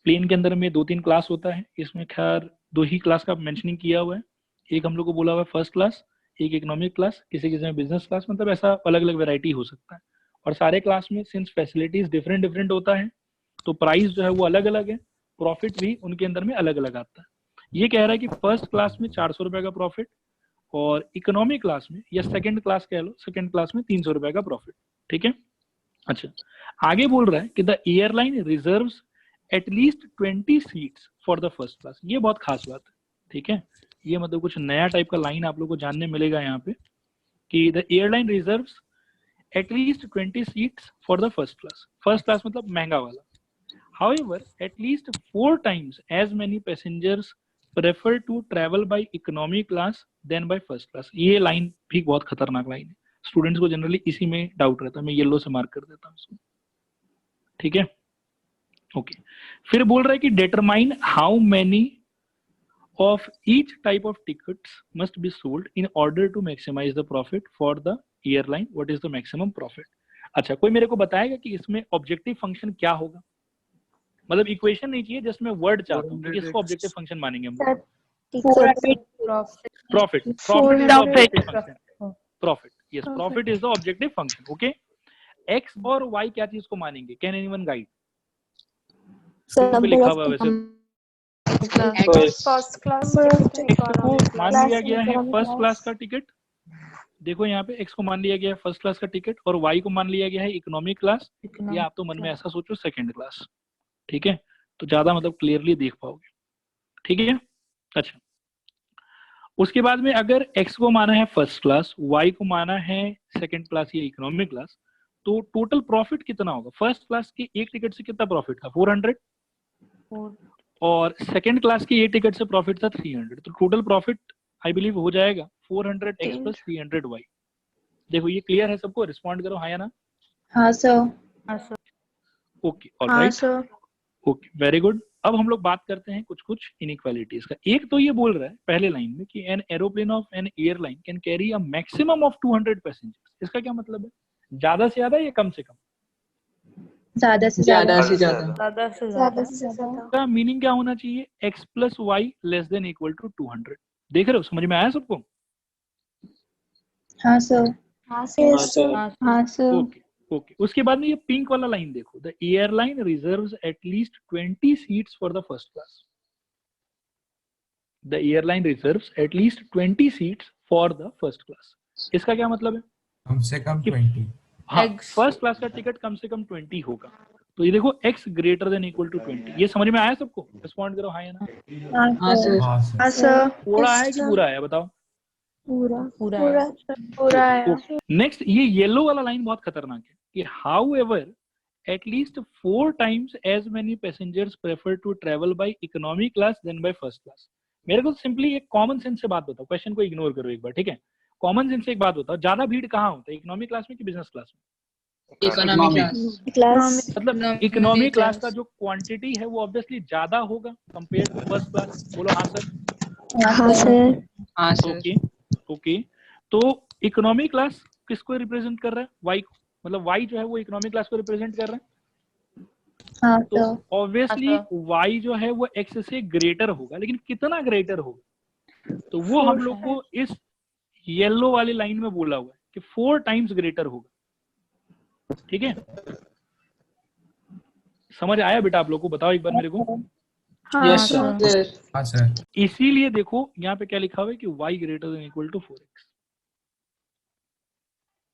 A: प्लेन के अंदर में 2-3 क्लास होता है, इसमें खैर 2 ही क्लास का मेंशनिंग किया हुआ है, एक हम लोग को बोला हुआ है फर्स्ट क्लास, एक इकोनॉमिक क्लास, किसी किसी में बिजनेस क्लास, मतलब ऐसा अलग अलग वैरायटी हो सकता है। और सारे क्लास में सिंस फैसिलिटीज डिफरेंट डिफरेंट होता है तो प्राइस जो है वो अलग अलग है, प्रॉफिट भी उनके अंदर में अलग अलग आता है। ये कह रहा है कि फर्स्ट क्लास में 400 रुपए का प्रॉफिट, और इकोनॉमिक क्लास में या सेकंड क्लास कह लो, सेकंड क्लास में 300 रुपए का प्रॉफिट, ठीक है। अच्छा, आगे बोल रहा है कि the airline reserves at least 20 seats for the first class. ये बहुत खास बात है, ठीक है। ये मतलब कुछ नया टाइप का लाइन आप लोग को जानने मिलेगा यहाँ पे कि the airline reserves at least 20 seats for the first class. First class मतलब महंगा वाला। However, at least 4 times as many passengers prefer to travel by economy class than by first class. ये लाइन भी बहुत खतरनाक लाइन है, स्टूडेंट्स को generally इसी में डाउट रहता है, मैं येलो से मार्क कर देता हूँ इसको, ठीक है। ओके, फिर बोल रहा है कि determine how many of each type of tickets must be sold in order to maximize the profit for the airline. What is the maximum profit? अच्छा, कोई मेरे को बताएगा कि इसमें ऑब्जेक्टिव फंक्शन क्या होगा? मतलब इक्वेशन नहीं चाहिए, जस्ट मैं वर्ड चाहता हूँ कि इसको ऑब्जेक्टिव फंक्शन मानेंगे हम लोग। Profit, profit is the objective function. Profit, yes, profit is the objective function. Okay, x और वाई क्या चीज को मानेंगे? Can anyone guide? पे लिखा हुआ है वैसे
D: फर्स्ट क्लास
A: एक्स को मान लिया गया है फर्स्ट क्लास का टिकट। देखो यहाँ पे एक्स को मान लिया गया है फर्स्ट क्लास का टिकट और वाई को मान लिया गया है इकोनॉमी क्लास, या आप तो मन में ऐसा सोचो सेकंड क्लास, ठीक है, तो ज्यादा मतलब क्लियरली देख पाओगे, ठीक है। अच्छा, उसके बाद में अगर एक्स को माना है फर्स्ट क्लास, वाई को माना है सेकंड क्लास या इकोनॉमी क्लास, तो टोटल प्रॉफिट कितना होगा? फर्स्ट क्लास के एक टिकट से कितना प्रॉफिट था? 400, और सेकंड क्लास की ये टिकट से प्रॉफिट था 300, तो टोटल प्रॉफिट आई बिलीव हो जाएगा 400 एक्स प्लस 300 वाई। देखो ये क्लियर है सबको? रिस्पॉन्ड करो हाँ या ना।
B: हाँ sir.
A: Okay, alright, okay, very good. अब हम लोग बात करते हैं कुछ कुछ इनइक्वालिटीज का। एक तो ये बोल रहा है पहले लाइन में कि an aeroplane of N airline can carry a maximum of 200 passengers. इसका क्या मतलब है? ज्यादा से ज्यादा या कम से कम?
B: ज्यादा से ज्यादा।
A: का मीनिंग क्या होना चाहिए? x plus y less than equal to 200। देख रहे हो, समझ में आया सबको?
B: हाँ सर। हाँ सर।
A: ओके ओके, उसके बाद में ये पिंक वाला लाइन देखो, the airline reserves at least 20 seats for the first class. The airline reserves at least 20 seats for the first class. इसका क्या मतलब है?
G: कम से कम 20।
A: हाँ, फर्स्ट क्लास का टिकट कम से कम 20 होगा। तो ये देखो x greater than equal to 20। ये समझ में आया सबको? रिस्पॉन्ड करो हाँ या ना।
B: हाँ सर।
A: थोड़ा आया कि पूरा आया? बताओ।
B: पूरा आया।
A: नेक्स्ट, ये येलो वाला लाइन बहुत खतरनाक है कि however at least 4 times as many passengers prefer to travel by economy class than by first class। मेरे को सिंपली एक कॉमन सेंस से बात बताओ, क्वेश्चन को इग्नोर करो एक बार, ठीक है? कॉमन सेंस से एक बात बताओ, ज्यादा भीड़ कहाँ होता है, इकोनॉमी क्लास में कि बिजनेस क्लास में?
B: Economy class.
A: मतलब इकोनॉमी क्लास का जो क्वांटिटी है वो ऑब्वियसली ज्यादा होगा कंपेयर टू फर्स्ट क्लास। बोलो हाँ सर।
B: हाँ सर।
A: ओके ओके, तो इकोनॉमी क्लास किसको रिप्रेजेंट कर रहा है? वाई को, मतलब वाई जो है वो इकोनॉमी क्लास को रिप्रेजेंट कर रहा है।
B: हाँ
A: तो ऑब्वियसली वाई जो है वो एक्स से ग्रेटर होगा, लेकिन कितना ग्रेटर होगा? तो वो हम लोग को इस येलो वाली लाइन में बोला हुआ है कि 4 टाइम्स ग्रेटर होगा, ठीक है? समझ आया बेटा आप लोग को? बताओ एक बार मेरे को।
B: Yes sir.
G: हाँ सर।
A: इसीलिए देखो यहाँ पे क्या लिखा हुआ है कि y greater than equal to 4x।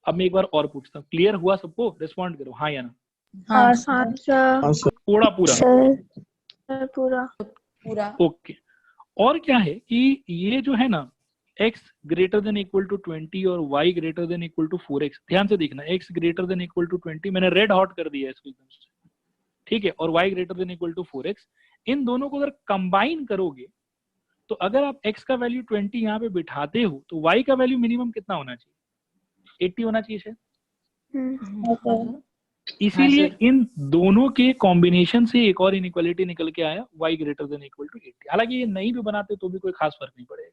A: अब मैं एक बार और पूछता हूँ, क्लियर हुआ सबको? रिस्पॉन्ड करो हाँ या ना।
B: हाँ सर।
A: पूरा पूरा
B: पूरा।
A: ओके। और क्या है कि ये जो है ना x greater than equal to 20 और y greater than equal to 4x, ध्यान से देखना, x greater than equal to 20 मैंने रेड हॉट कर दिया है इसको एकदम से, ठीक है, और y greater than equal to 4x, इन दोनों को अगर कंबाइन करोगे तो अगर आप x का वैल्यू 20 यहाँ पे बिठाते हो तो y का वैल्यू मिनिमम कितना होना चाहिए? 80 होना चाहिए शायद। इसीलिए इन दोनों के कॉम्बिनेशन से एक और इनइक्वालिटी निकल के आया y greater than equal to 80। हालांकि ये नहीं भी बनाते तो भी कोई खास फर्क नहीं पड़ेगा,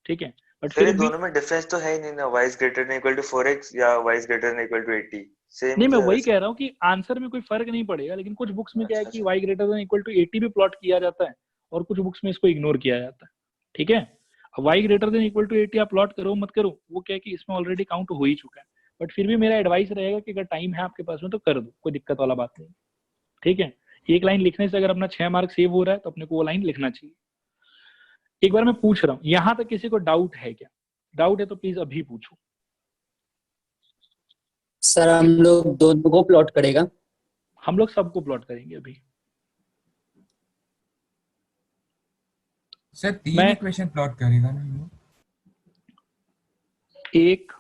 A: ठीक है, बट फिर
H: दोनों में डिफरेंस तो है ही नहीं ना, y is greater than equal to 4x या y is greater than equal to 80। Same
A: नहीं, मैं वही कह रहा हूँ कि आंसर में कोई फर्क नहीं पड़ेगा, लेकिन कुछ बुक्स में क्या है कि y greater than equal to 80 भी प्लॉट किया जाता है और कुछ बुक्स में इसको इग्नोर किया जाता है, ठीक है। y greater than equal to 80 आप प्लॉट करो मत करो, वो क्या है कि इसमें ऑलरेडी काउंट हो ही चुका है, बट फिर भी मेरा एडवाइस रहेगा कि अगर टाइम है आपके पास में तो कर दो, कोई दिक्कत वाला बात नहीं, ठीक है। एक लाइन लिखने से अगर अपना 6 मार्क सेव हो रहा है तो अपने को वो लाइन लिखना चाहिए। एक बार मैं पूछ रहा हूँ, यहाँ तक किसी को डाउट है क्या? डाउट है तो प्लीज अभी पूछो।
C: सर हम लोग दोनों को प्लॉट करेगा?
A: हम लोग सबको प्लॉट करेंगे अभी।
G: सर 3 इक्वेशन प्लॉट करेगा ना?
A: 1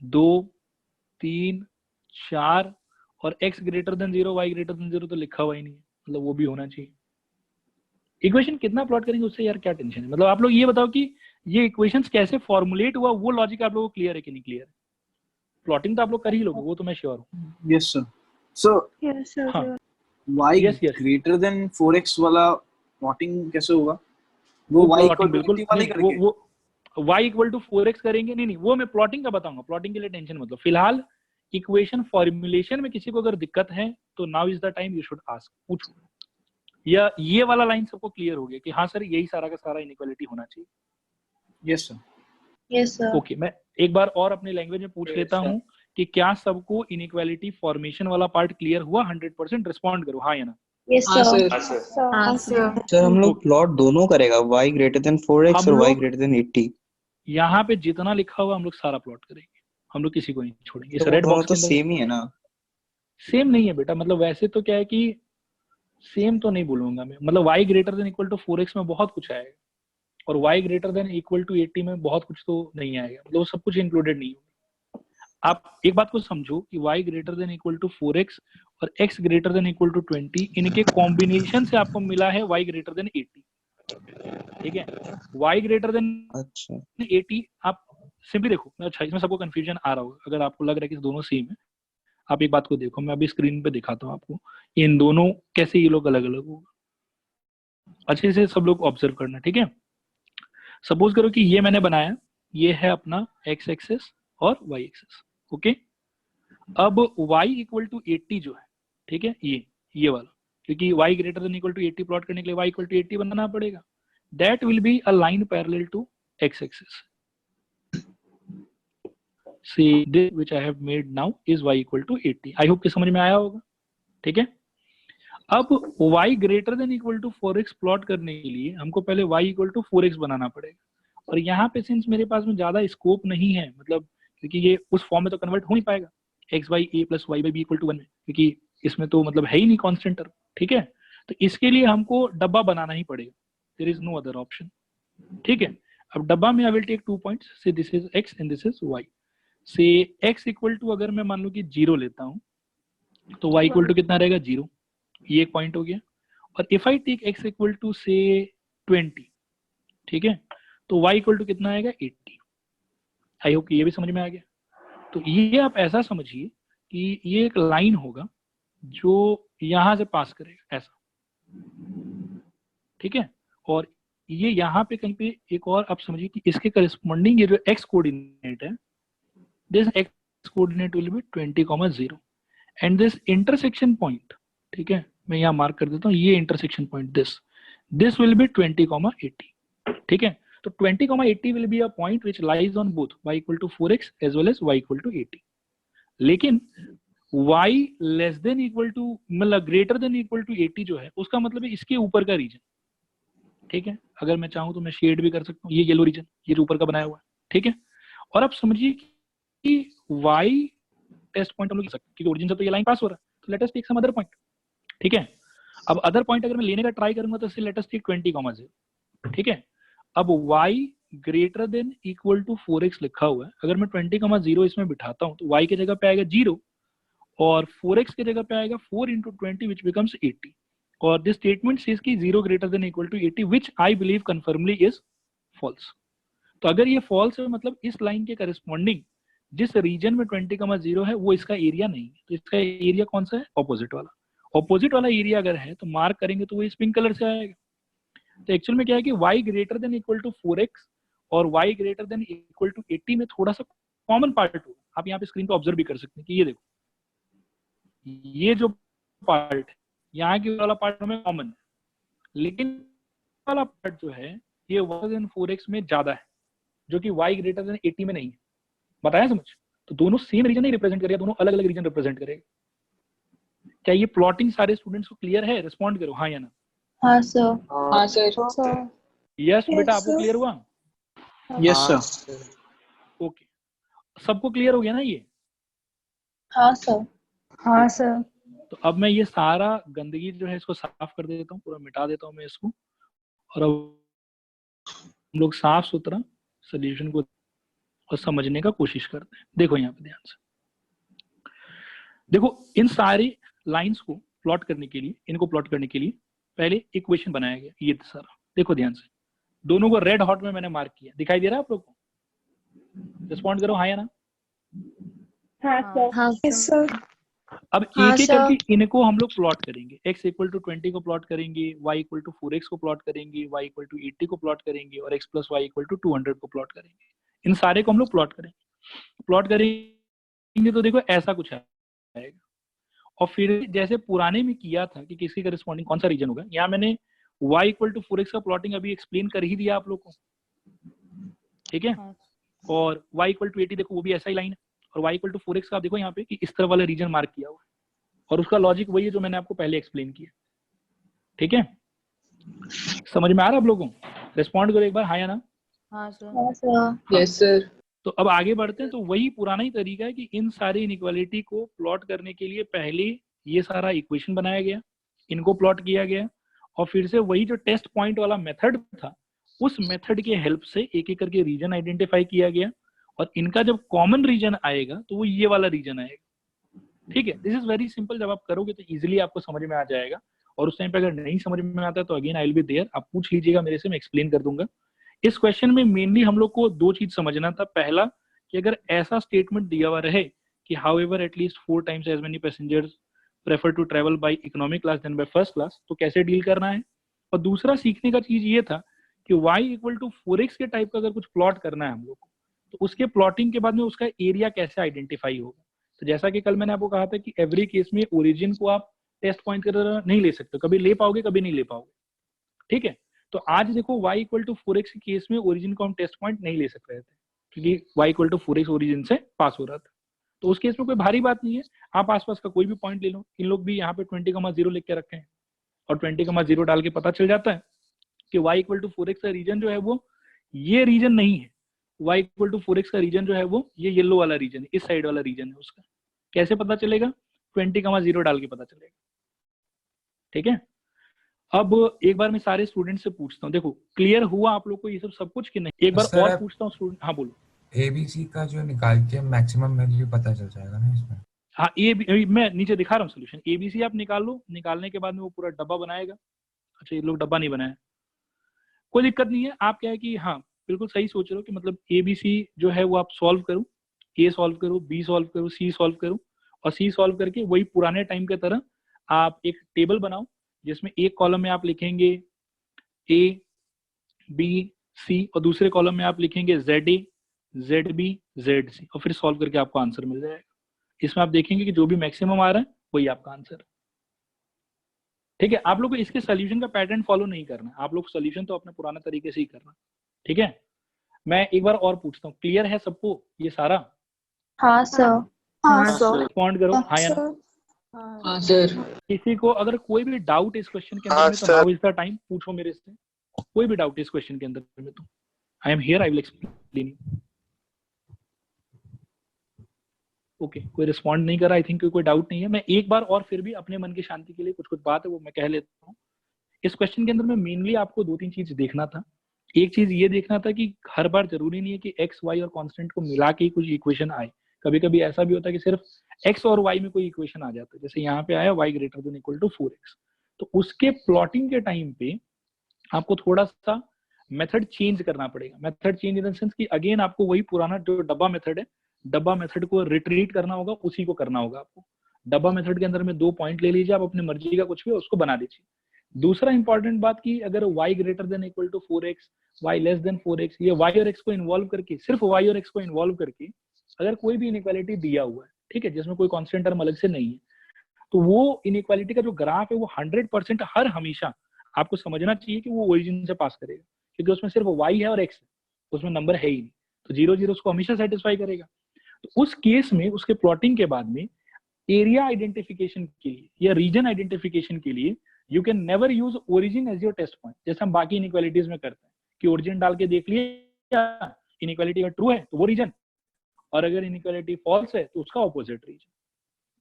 A: 2 3 4 और x greater then 0 y greater then 0 तो लिखा हुआ ही नहीं है, मतलब वो भी होना चाहिए। इक्वेशन कितना प्लॉट करेंगे उससे यार क्या टेंशन है, मतलब आप लोग ये बताओ कि ये इक्वेशंस कैसे फॉर्मुलेट हुआ, वो लॉजिक आप लोगों को क्लियर है कि नहीं क्लियर है? प्लॉटिंग तो आप लोग कर ही लोगे, वो तो मैं श्योर हूँ।
I: Yes sir. So
B: Yes, sir.
A: हाँ
B: sir.
I: y
A: Yes, yes.
I: Greater than 4x वाला प्लॉटिंग कैसे होगा? वो y
A: प्लॉटिंग बिल्कुल
I: वाला ही
A: नहीं,
I: करके
A: वो y इक्वल टू 4x करेंगे, नहीं वो मैं प्लॉटिंग का बताऊंगा, प्लॉटिंग के लिए टेंशन मतलब। फिलहाल इक्वेशन फॉर्मुलेशन में किसी को अगर दिक्कत है तो now is the time you should ask, पूछो। या ये वाला लाइन सबको क्लियर हो गया कि हाँ सर यही सारा का सारा इनइक्वालिटी होना चाहिए?
I: Yes sir.
D: Yes, sir.
A: Okay, मैं एक बार और अपने लैंग्वेज में पूछ लेता हूँ कि क्या सबको इनइक्वालिटी फॉर्मेशन वाला पार्ट क्लियर हुआ? 100% रिस्पॉन्ड करो हाँ या ना।
D: Yes,
E: हाँ
D: sir.
E: सर।
H: हाँ सर।
D: हाँ, sir.
E: सर हम लोग
A: Okay.
E: प्लॉट दोनों करेगा, y ग्रेटर देन 4x
A: हम
E: और y
A: लोग
E: ग्रेटर देन 80।
A: यहाँ पे जितना लिखा हुआ हम लोग सारा प्लॉट करेंगे, हम लोग किसी को नहीं छोड़ेंगे। इस
E: तो वो
A: रेड
E: दोनों
A: बॉक्स
E: तो
A: के अंदर
E: सेम ही है ना?
A: सेम नहीं है बेटा, मतलब वैसे तो क्या है कि सेम तो नहीं बोलूंगा मैं, मतलब y greater than equal to 4x में बहुत कुछ आएगा और y greater than equal to 80 में बहुत कुछ तो नहीं आएगा, मतलब वो सब कुछ इंक्लूडेड नहीं होगा। आप एक बात को समझो कि y greater than equal to 4x और x greater than equal to 20, इनके कॉम्बिनेशन से आपको मिला है y ग्रेटर देन 80। ठीक है, y ग्रेटर देन
E: अच्छा
A: 80 आप सिंपली देखो। अच्छा, इसमें सबको कंफ्यूजन आ रहा होगा, अगर आपको लग रहा है कि दोनों सेम है, आप एक बात को देखो, मैं अभी स्क्रीन पे दिखाता हूँ आपको इन दोनों कैसे ये लोग अलग अलग होगा। अच्छे से सब लोग ऑब्जर्व करना, ठीक है? सपोज करो कि ये मैंने बनाया, ये है अपना x एक्सिस और y एक्सिस। ओके, अब y इक्वल टू 80 जो है, ठीक है, ये वाला, क्योंकि y greater than equal to 80 plot करने के लिए y इक्वल टू 80 बनाना पड़ेगा। That will be a line parallel to x axis. See this which I have made now is y equal to 80. I hope कि समझ में आया होगा, ठीक है? अब y greater than equal to 4x plot करने के लिए हमको पहले y इक्वल टू 4x बनाना पड़ेगा, और यहाँ पे सिंस मेरे पास में ज्यादा स्कोप नहीं है, मतलब क्योंकि ये उस फॉर्म में तो कन्वर्ट हो नहीं पाएगा x by a plus y by b equal to 1 में, क्योंकि इसमें तो मतलब है ही नहीं कांस्टेंट टर्म, ठीक है? तो इसके लिए हमको डब्बा बनाना ही पड़ेगा, there is no other option, ठीक है? अब डब्बा में I will take 2 points, say this is x and this is y। Say x equal to अगर मैं मान लूं कि 0 लेता हूं तो y इक्वल टू कितना रहेगा? 0, ये एक पॉइंट हो गया। और if I take x equal to say 20, ठीक है, तो y इक्वल टू कितना आएगा? 80। आई होप कि ये भी समझ में आ गया। तो ये आप ऐसा समझिए कि ये एक लाइन होगा जो यहां से पास करेगा ऐसा, ठीक है? और ये यहाँ पे कहीं पे एक और आप समझिए कि इसके करस्पॉन्डिंग ये जो x कोऑर्डिनेट है, this x coordinate will be 20,0 and this intersection point, ठीक है, मैं यहाँ मार्क कर देता हूँ, ये intersection point this will be 20,80, ठीक है? तो 20,80 will be a point which lies on both y equal to 4x as well as y equal to 80। लेकिन y less than equal to मतलब greater than equal to 80 जो है उसका मतलब है इसके ऊपर का रीजन, ठीक है? अगर मैं चाहूँ तो मैं शेड भी कर सकता हूँ, ये येलो रीजन, ये ऊपर का बनाया हुआ है, ठीक है? और आप समझिए कि y टेस्ट पॉइंट हम लोग सकते, क्योंकि ओरिजिन से तो ये लाइन पास हो रहा है, तो let us take some other point, ठीक है? अब अदर पॉइंट अगर मैं लेने का ट्राई करूंगा तो लेट अस टेक 20,0, ठीक है? अब y greater than equal to 4x लिखा हुआ है, अगर मैं 20,0 इसमें बिठाता हूं तो y की जगह पे आएगा 0 और 4x की जगह पे आएगा 4 into 20 which becomes 80, और दिस स्टेटमेंट सेज कि 0 greater than equal to 80 which I believe confirmly is false। तो अगर ये फॉल्स है मतलब इस लाइन के करस्पॉन्डिंग जिस रीजन में 20,0 है वो इसका एरिया नहीं है, तो इसका एरिया कौन सा है? ऑपोजिट वाला। ऑपोजिट वाला एरिया अगर है तो मार्क करेंगे तो वो इस पिंक कलर से आएगा। तो एक्चुअल में क्या है कि y greater than equal to 4x और y greater than equal to 80 में थोड़ा सा कॉमन पार्ट होगा। आप यहाँ पे स्क्रीन पे ऑब्जर्व भी कर सकते हैं कि ये देखो, ये जो पार्ट यहाँ की वाला पार्ट में कॉमन है, लेकिन वाला पार्ट जो है ये y देन 4x में ज्यादा है, जो कि y ग्रेटर देन 80 में नहीं है। बताया समझ? तो दोनों सेम रीजन नहीं रिप्रेजेंट करेगा, दोनों अलग अलग रीजन रिप्रेजेंट करेगा। क्या ये प्लॉटिंग सारे स्टूडेंट्स को क्लियर है? रिस्पॉन्ड करो हाँ या ना।
D: हाँ सर।
H: हाँ सर।
A: यस बेटा, आपको क्लियर हुआ?
I: Yes sir.
A: ओके, सबको क्लियर हो गया ना ये?
D: हाँ सर। हाँ सर।
A: तो अब मैं ये सारा गंदगी जो है इसको साफ कर देता हूँ, पूरा मिटा देता हूँ मैं इसको, और अब हम लोग साफ सुथरा सोल्यूशन को और समझने का कोशिश करते हैं। देखो यहाँ पे ध्यान से देखो, इन सारी लाइंस को प्लॉट करने के लिए, इनको प्लॉट करने के लिए पहले इक्वेशन बनाया गया। ये सारा देखो ध्यान से, दोनों को रेड हॉट में मैंने मार्क किया, दिखाई दे रहा है आप लोग को? रिस्पॉन्ड करो हाँ या ना।
B: हाँ सर।
F: हाँ
D: सर
A: अब एक एक करके इनको हम लोग प्लॉट करेंगे। x इक्वल टू 20 को प्लॉट करेंगे, y इक्वल टू 4x को प्लॉट करेंगे, y इक्वल टू 80 को प्लॉट करेंगे और x plus y equal to 200 को प्लॉट करेंगे। इन सारे को हम लोग प्लॉट करेंगे तो देखो ऐसा कुछ आएगा। और फिर जैसे पुराने में किया था कि किसके करस्पॉन्डिंग कौन सा रीजन होगा, यहाँ मैंने y इक्वल टू 4x का प्लॉटिंग अभी एक्सप्लेन कर ही दिया आप लोग को, ठीक है। और y इक्वल टू 80 देखो वो भी ऐसा ही लाइन है, और y इक्वल टू 4x का आप देखो यहाँ पे कि इस तरह वाला रीजन मार्क किया हुआ है, और उसका लॉजिक वही है जो मैंने आपको पहले एक्सप्लेन किया, ठीक है। समझ में आ रहा है आप लोगों को? रिस्पॉन्ड करो एक बार हाँ या ना।
F: हाँ सर।
B: हाँ सर।
D: यस सर
A: तो अब आगे बढ़ते हैं। तो वही पुराना ही तरीका है कि इन सारे इनइक्वालिटी को प्लॉट करने के लिए पहले ये सारा इक्वेशन बनाया गया, इनको प्लॉट किया गया, और फिर से वही जो टेस्ट पॉइंट वाला मेथड था उस मेथड के हेल्प से एक एक करके रीजन आइडेंटिफाई किया गया, और इनका जब कॉमन रीजन आएगा तो वो ये वाला रीजन आएगा, ठीक है। दिस इज वेरी सिंपल, जब आप करोगे तो इजीली आपको समझ में आ जाएगा। और उस टाइम पे अगर नहीं समझ में आता तो again I will be there, आप पूछ लीजिएगा मेरे से, मैं एक्सप्लेन कर दूंगा। इस क्वेश्चन में मेनली हम लोग को दो चीज समझना था। पहला कि अगर ऐसा स्टेटमेंट दिया हुआ रहे कि however at least 4 times as many passengers prefer to travel by economic class than by first class, तो कैसे डील करना है। और दूसरा सीखने का चीज ये था कि y इक्वल टू 4x के टाइप का अगर कुछ प्लॉट करना है हम लोग को, तो उसके प्लॉटिंग के बाद में उसका एरिया कैसे आइडेंटिफाई होगा। तो जैसा कि कल मैंने आपको कहा था कि एवरी केस में ओरिजिन को आप टेस्ट पॉइंट की तरह नहीं ले सकते, कभी ले पाओगे कभी नहीं ले पाओगे, ठीक है। तो आज देखो y इक्वल टू 4x के केस में ओरिजिन को हम टेस्ट पॉइंट नहीं ले सक रहे थे क्योंकि y equal to 4x origin से पास हो रहा था। तो उस केस में कोई भारी बात नहीं है, आप आसपास का कोई भी पॉइंट ले लो। इन लोग भी यहाँ पे 20,0 लिख के रखे हैं और 20,0 डाल के पता चल जाता है कि y इक्वल टू 4x का रीजन जो है वो ये रीजन नहीं है। y इक्वल टू 4x का रीजन जो है वो ये येलो वाला रीजन है, इस साइड वाला रीजन है उसका। कैसे पता चलेगा? 20,0 डाल के पता चलेगा, ठीक है। अब एक बार मैं सारे स्टूडेंट से पूछता हूँ, देखो क्लियर हुआ आप लोग को ये सब कुछ कि नहीं? एक बार
G: सर,
A: और पूछता हूँ स्टूडेंट। हाँ बोलो।
G: ABC का जो निकाल के मैक्सिमम वैल्यू पता चल जाएगा ना इसमें?
A: हाँ मैं नीचे दिखा रहा हूँ सोल्यूशन। ABC आप निकाल लो, निकालने के बाद में वो पूरा डब्बा बनाएगा। अच्छा ये लोग डब्बा नहीं बनाया, कोई दिक्कत नहीं है। आप क्या है कि हाँ बिल्कुल सही सोच रहे हो कि मतलब ABC जो है वो आप सॉल्व करो, A सॉल्व करो, B सॉल्व करो, C सॉल्व करो, और C सॉल्व करके वही पुराने टाइम की तरह आप एक टेबल बनाओ जिसमें एक कॉलम में आप लिखेंगे A, B, C और दूसरे कॉलम में आप लिखेंगे ZA, ZB, ZC और फिर सॉल्व करके आपको आंसर मिल जाएगा। इसमें आप देखेंगे कि जो भी मैक्सिमम आ रहा है वही आपका आंसर, ठीक है। आप लोग को इसके सोल्यूशन का पैटर्न फॉलो नहीं करना, आप लोग सोल्यूशन तो अपने पुराने तरीके से ही करना, ठीक है। मैं एक बार और पूछता हूँ, क्लियर है सबको ये सारा?
B: हाँ सर।
D: हाँ सर
A: रिस्पॉन्ड करो हाँ या ना।
D: हाँ सर
A: किसी को अगर कोई भी डाउट इस क्वेश्चन के अंदर
H: हाँ,
A: में तो
H: sir.
A: Now is the time, पूछो मेरे से कोई भी डाउट इस क्वेश्चन के अंदर में, तो I am here, I will explain. Okay कोई रिस्पॉन्ड नहीं कर रहा, आई थिंक कोई डाउट नहीं है। मैं एक बार और फिर भी अपने मन की शांति के लिए कुछ बात है वो मैं कह लेता हूँ। इस क्वेश्चन के अंदर में मेनली आपको 2-3 चीज देखना था। एक चीज ये देखना था कि हर बार जरूरी नहीं है कि एक्स वाई और कांस्टेंट को मिला के ही कुछ इक्वेशन आए, कभी कभी ऐसा भी होता है कि सिर्फ एक्स और वाई में कोई इक्वेशन आ जाता है। जैसे यहाँ पे आया y greater than equal to 4x, तो उसके प्लॉटिंग के टाइम पे आपको थोड़ा सा मेथड चेंज करना पड़ेगा। Method change in the sense कि अगेन आपको वही पुराना जो डब्बा मेथड है, डब्बा मेथड को रिट्रीट करना होगा, उसी को करना होगा आपको। डब्बा मेथड के अंदर में 2 पॉइंट ले लीजिए, आप अपने मर्जी का कुछ भी उसको बना दीजिए। दूसरा इंपॉर्टेंट बात की अगर y greater than equal to 4x, y less than 4x, ये y और x को इन्वॉल्व करके, सिर्फ y और x को इन्वॉल्व करके अगर कोई भी इनइक्वालिटी दिया हुआ है, ठीक है, जिसमें कोई कांस्टेंट टर्म अलग से नहीं है, तो वो इनइक्वालिटी का जो ग्राफ है वो 100% हर हमेशा आपको समझना चाहिए कि वो ओरिजिन से पास करेगा, क्योंकि उसमें सिर्फ y है और x है, उसमें नंबर है ही नहीं, तो 0 0 उसको हमेशा सेटिस्फाई करेगा। तो उस केस में उसके प्लॉटिंग के बाद में एरिया आइडेंटिफिकेशन के लिए या रीजन आइडेंटिफिकेशन के लिए you can never use origin as your test point, जैसे हम बाकी इनइक्वालिटीज में करते हैं कि ओरिजिन डाल के देख लिया, इनइक्वालिटी अगर ट्रू है तो वो रीजन, और अगर इनइक्वालिटी फॉल्स है तो उसका ऑपोजिट रीजन।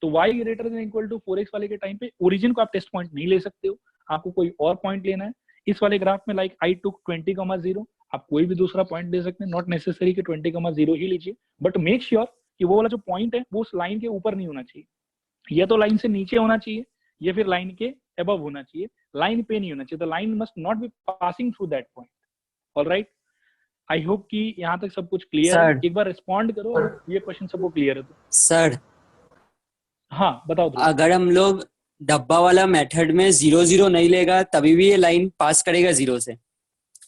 A: तो y greater than equal to 4x वाले के टाइम पे ओरिजिन को आप टेस्ट पॉइंट नहीं ले सकते हो, आपको कोई और पॉइंट लेना है। इस वाले ग्राफ में लाइक I took 20,0, आप कोई भी दूसरा पॉइंट ले सकते हैं, नॉट नेसेसरी कि 20,0 ही लीजिए, बट मेक श्योर कि वो वाला जो पॉइंट है वो उस लाइन के ऊपर नहीं होना चाहिए, या तो लाइन से नीचे होना चाहिए ये फिर लाइन के अबव होना चाहिए, लाइन पे नहीं होना चाहिए। The line must not be passing through that point. Alright, I hope कि यहाँ तक सब कुछ क्लियर है।
C: सर
A: एक बार रिस्पॉन्ड करो अगर ये क्वेश्चन सबको क्लियर है तो।
C: सर
A: हाँ बताओ ध्रुव।
C: अगर हम लोग डब्बा वाला मेथड में 0 0 नहीं लेगा तभी भी ये लाइन पास करेगा 0 से,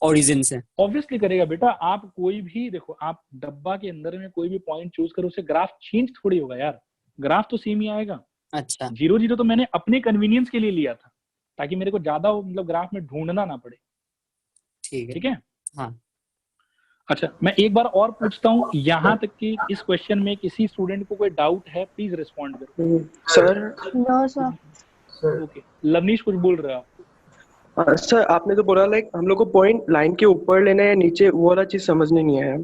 C: ओरिजिन से।
A: ऑब्वियसली करेगा बेटा। आप कोई भी देखो, आप डब्बा के अंदर में कोई भी पॉइंट चूज करो, उससे ग्राफ चेंज थोड़ी होगा यार, ग्राफ तो सेम ही आएगा।
C: अच्छा
A: 0 0 तो मैंने अपने कन्वीनियंस के लिए लिया था, ताकि मेरे को ज्यादा मतलब ग्राफ में ढूंढना ना पड़े।
C: ठीक है।
A: ठीक है।
C: हाँ
A: अच्छा, मैं एक बार और पूछता हूँ, यहाँ तक कि इस क्वेश्चन में किसी स्टूडेंट को कोई डाउट है, प्लीज रिस्पॉन्ड करो।
J: Sir
B: no sir.
A: Okay, Lavneesh कुछ बोल रहे हो आप?
J: सर आपने तो बोला लाइक हम लोग को पॉइंट लाइन के ऊपर लेना है या नीचे, वो वाला चीज समझने नहीं आया।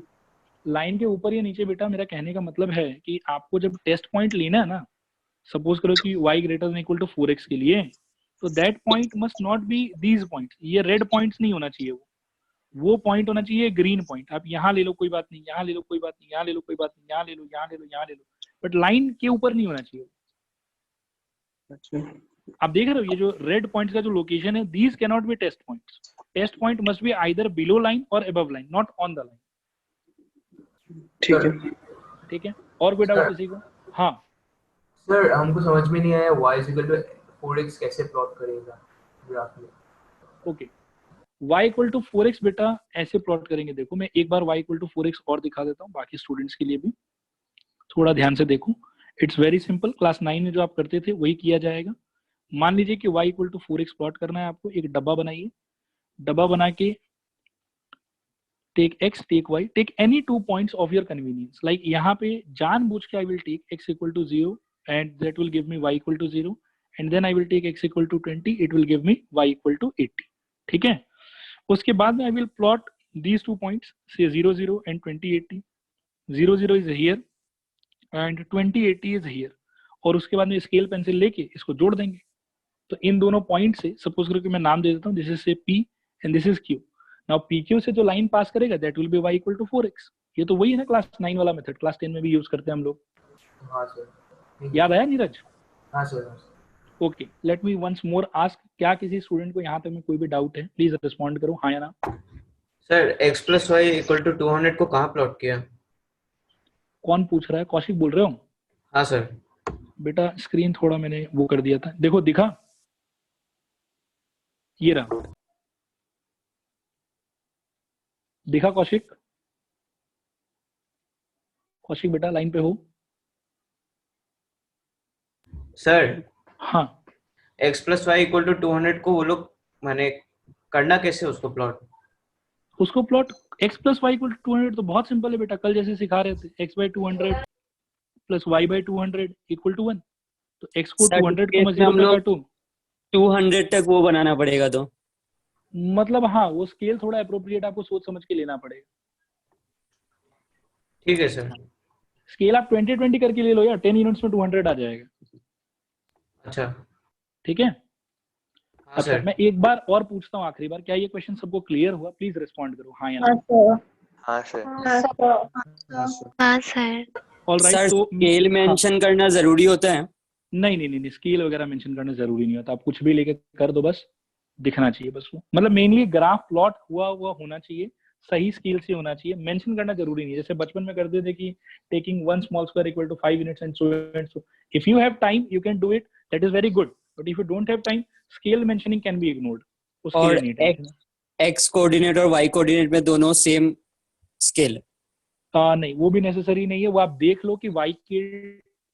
A: लाइन के ऊपर या नीचे बेटा, मेरा कहने का मतलब है कि आपको जब टेस्ट पॉइंट लेना है ना, सपोज करो कि y greater than equal to 4x के लिए, तो that point must not be these points. ये रेड पॉइंट्स नहीं होना चाहिए, वो पॉइंट होना चाहिए ग्रीन पॉइंट। आप यहाँ ले लो कोई बात नहीं, यहाँ ले लो कोई बात नहीं, यहाँ ले लो कोई बात नहीं, यहाँ ले लो, यहाँ ले लो, यहाँ ले लो, बट लाइन के ऊपर नहीं होना चाहिए।
J: अच्छा
A: आप देख रहे हो ये जो रेड पॉइंट्स का जो लोकेशन है, these can not be test points. Test point must be either below line और above line, not on the line.
J: ठीक है।
A: ठीक है, और कोई डाउट किसी को? हाँ
K: सर हमको समझ में नहीं आया y इक्वल टू 4x कैसे प्लॉट करेगा ग्राफ में।
A: Okay, y equal to 4x बेटा ऐसे प्लॉट करेंगे। देखो मैं एक बार y इक्वल टू 4x और दिखा देता हूँ, बाकी स्टूडेंट्स के लिए भी थोड़ा ध्यान से देखो। इट्स वेरी सिंपल, क्लास 9 में जो आप करते थे वही किया जाएगा। मान लीजिए कि y equal to 4x plot करना है आपको। एक डब्बा बनाइए, डब्बा बना के take x take y take any 2 points of your convenience. Like यहाँ पे जानबूझ के I will take x equal to 0 and that will give me y equal to 0, and then I will take x equal to 20, it will give me y equal to 80। ठीक है, उसके बाद में I will plot these 2 points, say 0 0 and 20 80। 0 0 is here and 20 80 is here, और उसके बाद में scale pencil लेके इसको जोड़ देंगे। तो इन दोनों पॉइंट से सपोज करो कि मैं नाम दे देता हूँ, दिस इज से p and this is q। Now pq से जो लाइन पास करेगा that will be y equal to 4x। ये तो वही है ना क्लास 9 वाला मेथड, क्लास 10 में भी यूज करते हैं हम लोग।
K: हाँ सर,
A: याद आया नीरज?
K: हाँ sir.
A: Okay, let me once more ask, क्या किसी स्टूडेंट को यहाँ तक में कोई भी डाउट है? प्लीज रिस्पॉन्ड करो, हाँ या ना।
K: Sir x plus y equal to 200 को कहाँ प्लॉट किया?
A: कौन पूछ रहा है? कौशिक बोल रहे हो?
K: हाँ सर।
A: बेटा स्क्रीन थोड़ा मैंने वो कर दिया था, देखो दिखा, ये रहा, दिखा कौशिक? कौशिक बेटा लाइन पे हो?
K: सर
A: हाँ,
K: x plus y equal to 200 को वो लोग माने करना कैसे उसको प्लॉट?
A: उसको plot x plus y equal to 200 तो बहुत सिंपल है बेटा, कल जैसे सिखा रहे थे। x by 200 plus y by 200 equal to 1। तो x को 200 को मैं 0 पे काटूं,
C: 200 तक वो बनाना पड़ेगा तो
A: मतलब हाँ वो स्केल थोड़ा अप्रोप्रिएट आपको सोच समझ के लेना पड़ेगा।
K: ठीक है सर।
A: स्केल आप 20-20 करके ले लो यार, 10 यूनिट्स में 200 आ जाएगा।
K: अच्छा
A: ठीक है।
K: हाँ
A: अच्छा
K: सर।
A: मैं एक बार और पूछता हूँ आखिरी बार, क्या ये क्वेश्चन सबको क्लियर हुआ? प्लीज रिस्पॉन्ड करो, हाँ या ना।
H: हाँ सर।
D: हाँ सर।
A: ऑलराइट,
C: सर
A: तो
C: स्केल मेंशन करना जरूरी होता है?
A: नहीं नहीं नहीं, स्केल वगैरह मेंशन करना जरूरी नहीं होता, आप कुछ भी लेके कर दो, बस दिखना चाहिए बस वो। मतलब मेनली ग्राफ प्लॉट हुआ होना चाहिए, सही स्केल से होना चाहिए, मेंशन करना जरूरी नहीं। जैसे बचपन में करते थे कि taking 1 small square equal to 5 units and so and so. If you have time you can do it, that is very good, but if you don't have time scale mentioning can be ignored.
C: और x coordinate और y coordinate में दोनों same scale?
A: नहीं, वो भी necessary नहीं है। वो आप देख लो कि y के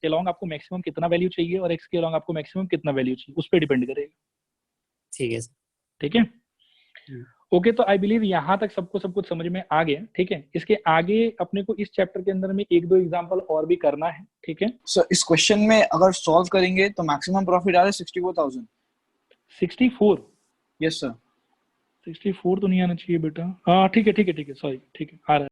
A: अलोंग आपको मैक्सिमम कितना वैल्यू चाहिए और x के अलोंग आपको मैक्सिमम कितना वैल्यू चाहिए, उस पर डिपेंड करेगा।
C: ठीक है सर।
A: ठीक है, ओके। तो आई बिलीव यहाँ तक सबको सब कुछ समझ में आ गया। ठीक है, इसके आगे अपने को इस चैप्टर के अंदर में 1-2 एग्जांपल और भी करना है। ठीक है
I: सर, इस क्वेश्चन में अगर सॉल्व करेंगे तो मैक्सिमम प्रॉफिट आ रहा है 64,000।
A: 64?
I: Yes sir.
A: 64 तो नहीं आना चाहिए बेटा। हाँ ठीक है, सॉरी, ठीक है, आ रहा है।